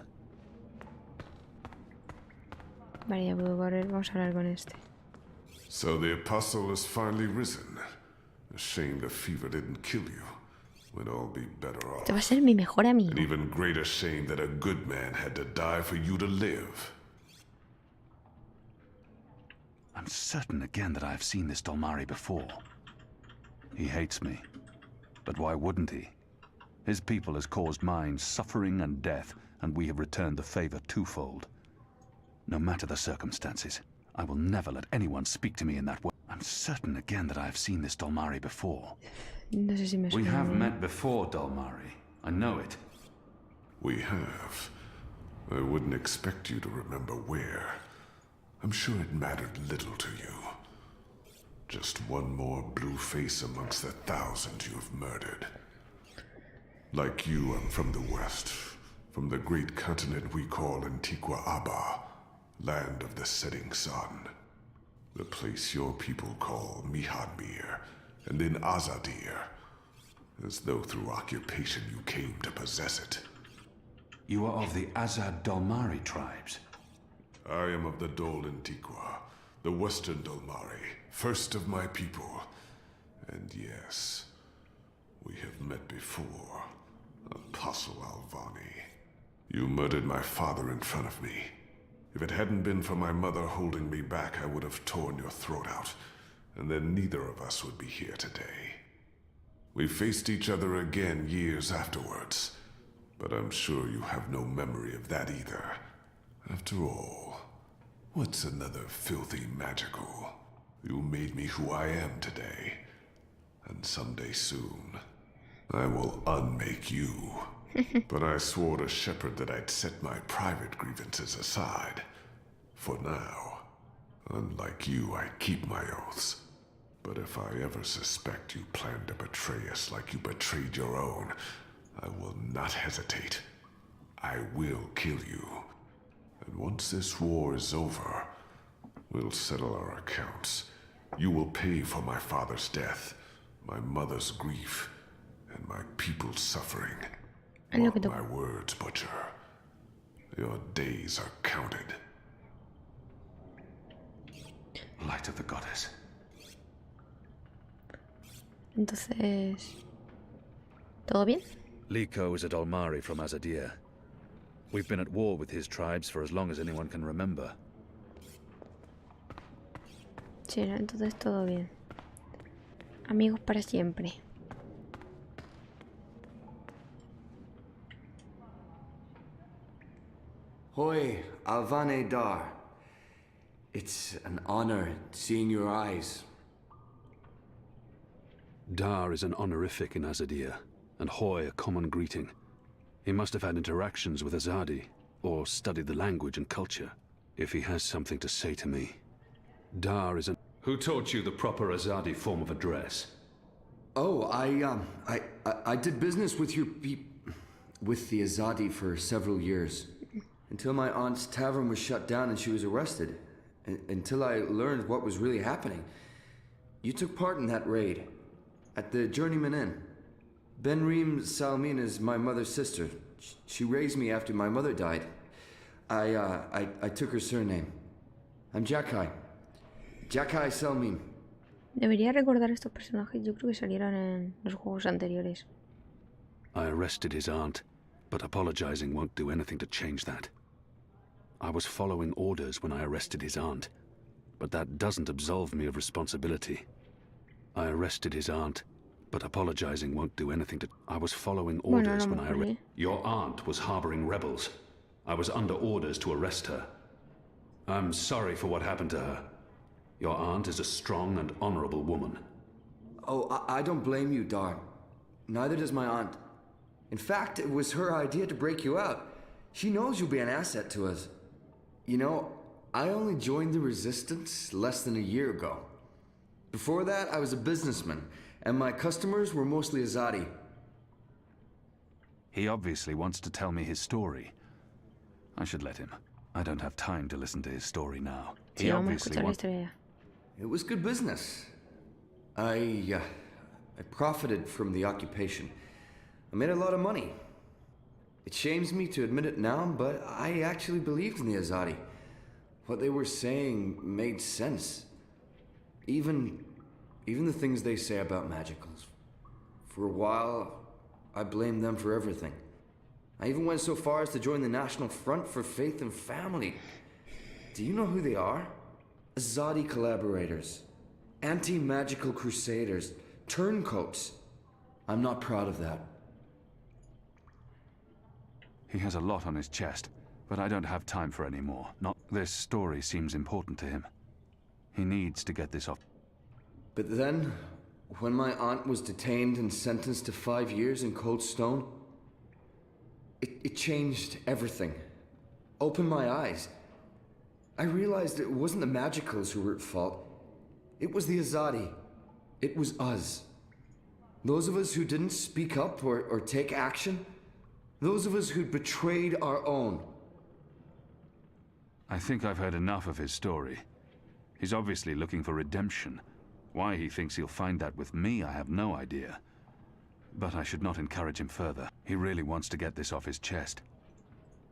Vale, ya puedo correr. Vamos a hablar con este. So the apostle has finally risen. A shame the fever didn't kill you. We'd all be better off. Este va a ser mi mejor amigo. An even greater shame that a good man had to die for you to live. I'm certain again that I have seen this Dolmari before. He hates me. But why wouldn't he? His people has caused mine suffering and death, and we have returned the favor twofold. No matter the circumstances, I will never let anyone speak to me in that way. I'm certain again that I have seen this Dolmari before. No sé si me We suena have bien. met before, Dolmari. I know it. We have. I wouldn't expect you to remember where. I'm sure it mattered little to you. Just one more blue face amongst the thousands you have murdered. Like you, I'm from the west, from the great continent we call Antigua Aba, land of the setting sun. The place your people call Mihadmir, and then Azadir, as though through occupation you came to possess it. You are of the Azad Dolmari tribes. I am of the Dol Antigua, the western Dolmari, first of my people. And yes, we have met before, Apostle Alvane. You murdered my father in front of me. If it hadn't been for my mother holding me back, I would have torn your throat out, and then neither of us would be here today. We faced each other again years afterwards, but I'm sure you have no memory of that either. After all, what's another filthy magical? You made me who I am today, and someday soon, I will unmake you. But I swore to Shepherd that I'd set my private grievances aside. For now. Unlike you, I keep my oaths. But if I ever suspect you plan to betray us like you betrayed your own, I will not hesitate. I will kill you. And once this war is over, we'll settle our accounts. You will pay for my father's death, my mother's grief, and my people's suffering. Mark my words, Butcher. Your days are counted. Light of the goddess. Entonces... ¿Todo bien? Liko is a Dolmari from Azadir. We've been at war with his tribes for as long as anyone can remember. Sí, no, entonces todo bien. Amigos para siempre. Hoi, Alvane Dar. It's an honor seeing your eyes. Dar is an honorific in Azadir, and Hoi a common greeting. He must have had interactions with Azadi, or studied the language and culture, if he has something to say to me. Dar is an... Who taught you the proper Azadi form of address? Oh, I did business with with the Azadi for several years. Until my aunt's tavern was shut down and she was arrested. Until I learned what was really happening. You took part in that raid. At the Journeyman Inn. Benreem Salmin is my mother's sister. She raised me after my mother died. I took her surname. I'm Jakai. Jakai Salmin. Debería recordar estos personajes. Yo creo que salieron en los juegos anteriores. I arrested his aunt, but apologizing won't do anything to change that. I was following orders when I arrested his aunt, but that doesn't absolve me of responsibility. I arrested his aunt, but apologizing won't do anything to... I was following orders when I arrested... Your aunt was harboring rebels. I was under orders to arrest her. I'm sorry for what happened to her. Your aunt is a strong and honorable woman. Oh, I don't blame you, Dar. Neither does my aunt. In fact, it was her idea to break you out. She knows you'll be an asset to us. You know, I only joined the Resistance less than a year ago. Before that, I was a businessman, and my customers were mostly Azadi. He obviously wants to tell me his story. I should let him. I don't have time to listen to his story now. He obviously wants... It was good business. I profited from the occupation. I made a lot of money. It shames me to admit it now, but I actually believed in the Azadi. What they were saying made sense. Even the things they say about magicals. For a while, I blamed them for everything. I even went so far as to join the National Front for Faith and Family. Do you know who they are? Azadi collaborators. Anti-magical crusaders. Turncoats. I'm not proud of that. He has a lot on his chest, but I don't have time for any more. This story seems important to him. He needs to get this off. But then, when my aunt was detained and sentenced to 5 years in Cold Stone, it changed everything. Opened my eyes. I realized it wasn't the magicals who were at fault. It was the Azadi. It was us. Those of us who didn't speak up or take action. Those of us who'd betrayed our own. I think I've heard enough of his story. He's obviously looking for redemption. Why he thinks he'll find that with me, I have no idea. But I should not encourage him further. He really wants to get this off his chest.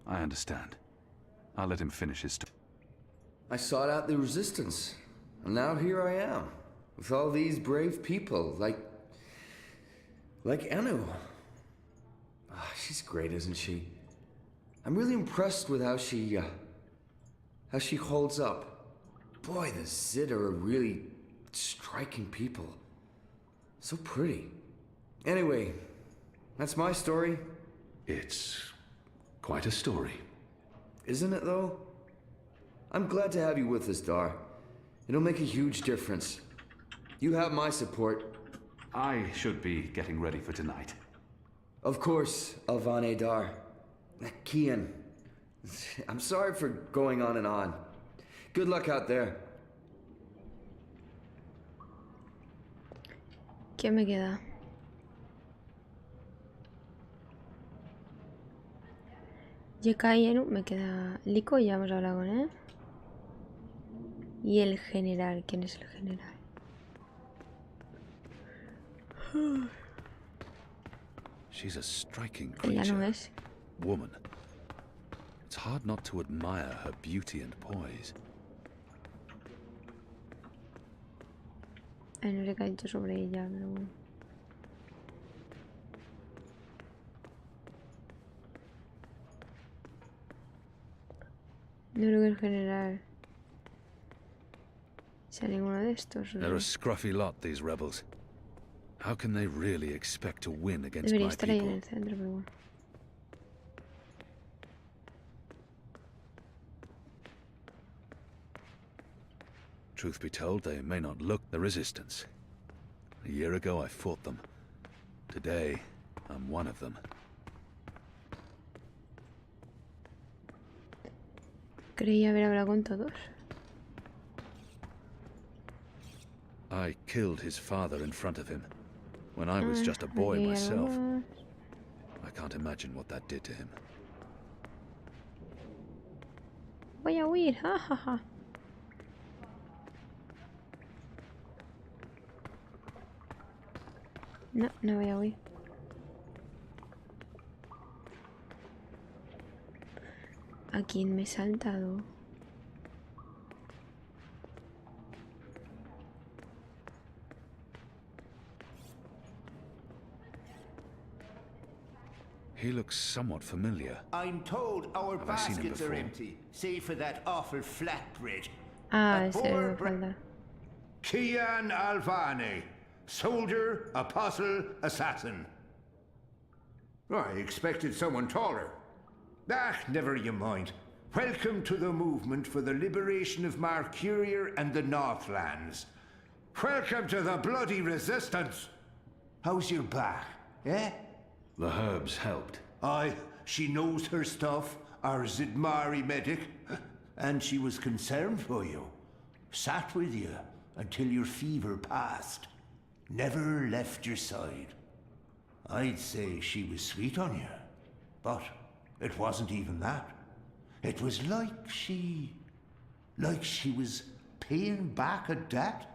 I understand. I'll let him finish his story. I sought out the resistance. And now here I am. With all these brave people, like Anu. Oh, she's great, isn't she? I'm really impressed with how she holds up. Boy, the Zid are really striking people. So pretty. Anyway, that's my story. It's quite a story. Isn't it, though? I'm glad to have you with us, Dar. It'll make a huge difference. You have my support. I should be getting ready for tonight. Of course, Alvane, Dar. Kian. I'm sorry for going on and on. Good luck out there. ¿Qué me queda? Yeka y Enu, me queda Liko, ya hemos hablado con él. Y el general, ¿quién es el general? She's a striking creature. No es. Woman. It's hard not to admire her beauty and poise. No sé qué ha dicho sobre ella, pero bueno. No creo que el general sea ninguno de estos. They're a scruffy lot, these rebels. How can they really expect to win against Debería my estar ahí en people? el centro, pero bueno. Truth be told, they may not look the resistance. A year ago, I fought them. Today, I'm one of them. Creía haber hablado con todos. I killed his father in front of him, when I was just a boy myself. I can't imagine what that did to him. Voy a huir, jajaja. No, no voy a huir. ¿A quién me he saltado? He looks somewhat familiar. I'm told our Have I seen him baskets are before? empty, save for that awful flatbread. Ah, ese me falta. Kian Alvane, soldier, apostle, assassin. I expected someone taller. Ah, never you mind. Welcome to the movement for the liberation of Mercuria and the Northlands. Welcome to the bloody resistance. How's your back, eh? The herbs helped. Aye, she knows her stuff, our Zidmari medic. And she was concerned for you. Sat with you. until your fever passed. Never left your side. I'd say she was sweet on you, but it wasn't even that. It was like she was paying back a debt.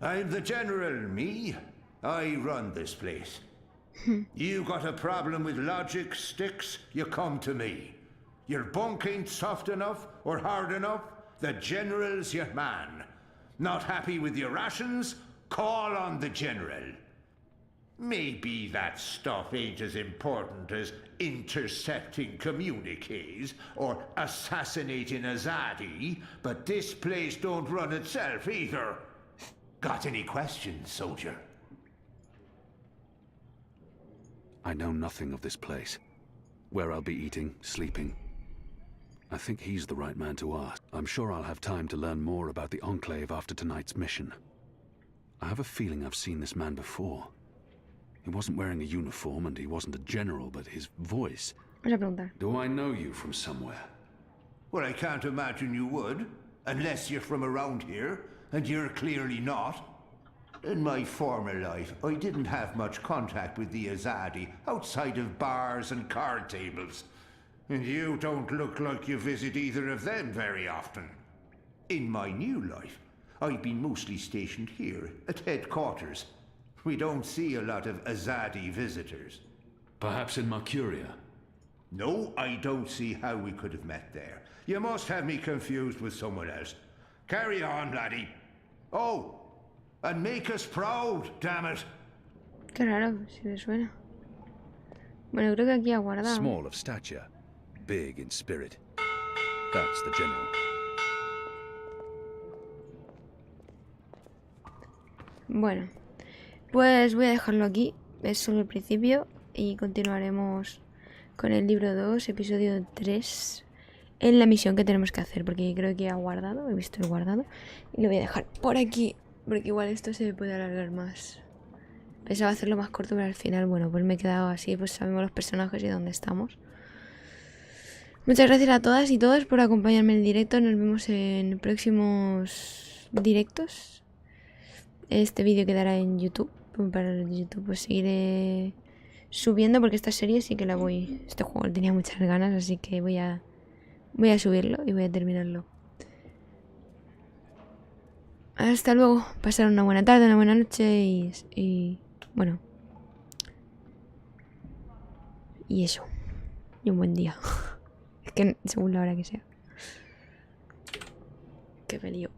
I'm the general, me. I run this place. You got a problem with logic, sticks, you come to me. Your bunk ain't soft enough or hard enough, the general's your man. Not happy with your rations? Call on the general. Maybe that stuff ain't as important as intercepting communiques or assassinating Azadi, but this place don't run itself either. Got any questions, soldier? I know nothing of this place. Where I'll be eating, sleeping. I think he's the right man to ask. I'm sure I'll have time to learn more about the Enclave after tonight's mission. I have a feeling I've seen this man before. He wasn't wearing a uniform and he wasn't a general, but his voice... Do I know you from somewhere? Well, I can't imagine you would, unless you're from around here, and you're clearly not. In my former life, I didn't have much contact with the Azadi outside of bars and card tables. And you don't look like you visit either of them very often. In my new life, I've been mostly stationed here at headquarters. We don't see a lot of Azadi visitors. Perhaps in Mercuria? No, I don't see how we could have met there. You must have me confused with someone else. Carry on, laddie. Oh, and make us proud, damn it. Qué raro, si me suena. Bueno, creo que aquí ha guardado. Small of stature, big in spirit. That's the general. Bueno, pues voy a dejarlo aquí. Es solo el principio y continuaremos con el libro 2, episodio 3, en la misión que tenemos que hacer, porque creo que ha guardado, he visto el guardado, y lo voy a dejar por aquí, porque igual esto se puede alargar más. Pensaba hacerlo más corto, pero al final, bueno, pues me he quedado así, pues sabemos los personajes y dónde estamos. Muchas gracias a todas y todos por acompañarme en el directo. Nos vemos en próximos directos. Este vídeo quedará en YouTube. Para el YouTube pues seguiré subiendo, porque esta serie sí que la voy... Este juego tenía muchas ganas, así que voy a subirlo y voy a terminarlo. Hasta luego. Pasar una buena tarde, una buena noche y bueno. Y eso. Y un buen día. Es que según la hora que sea. Qué pelío.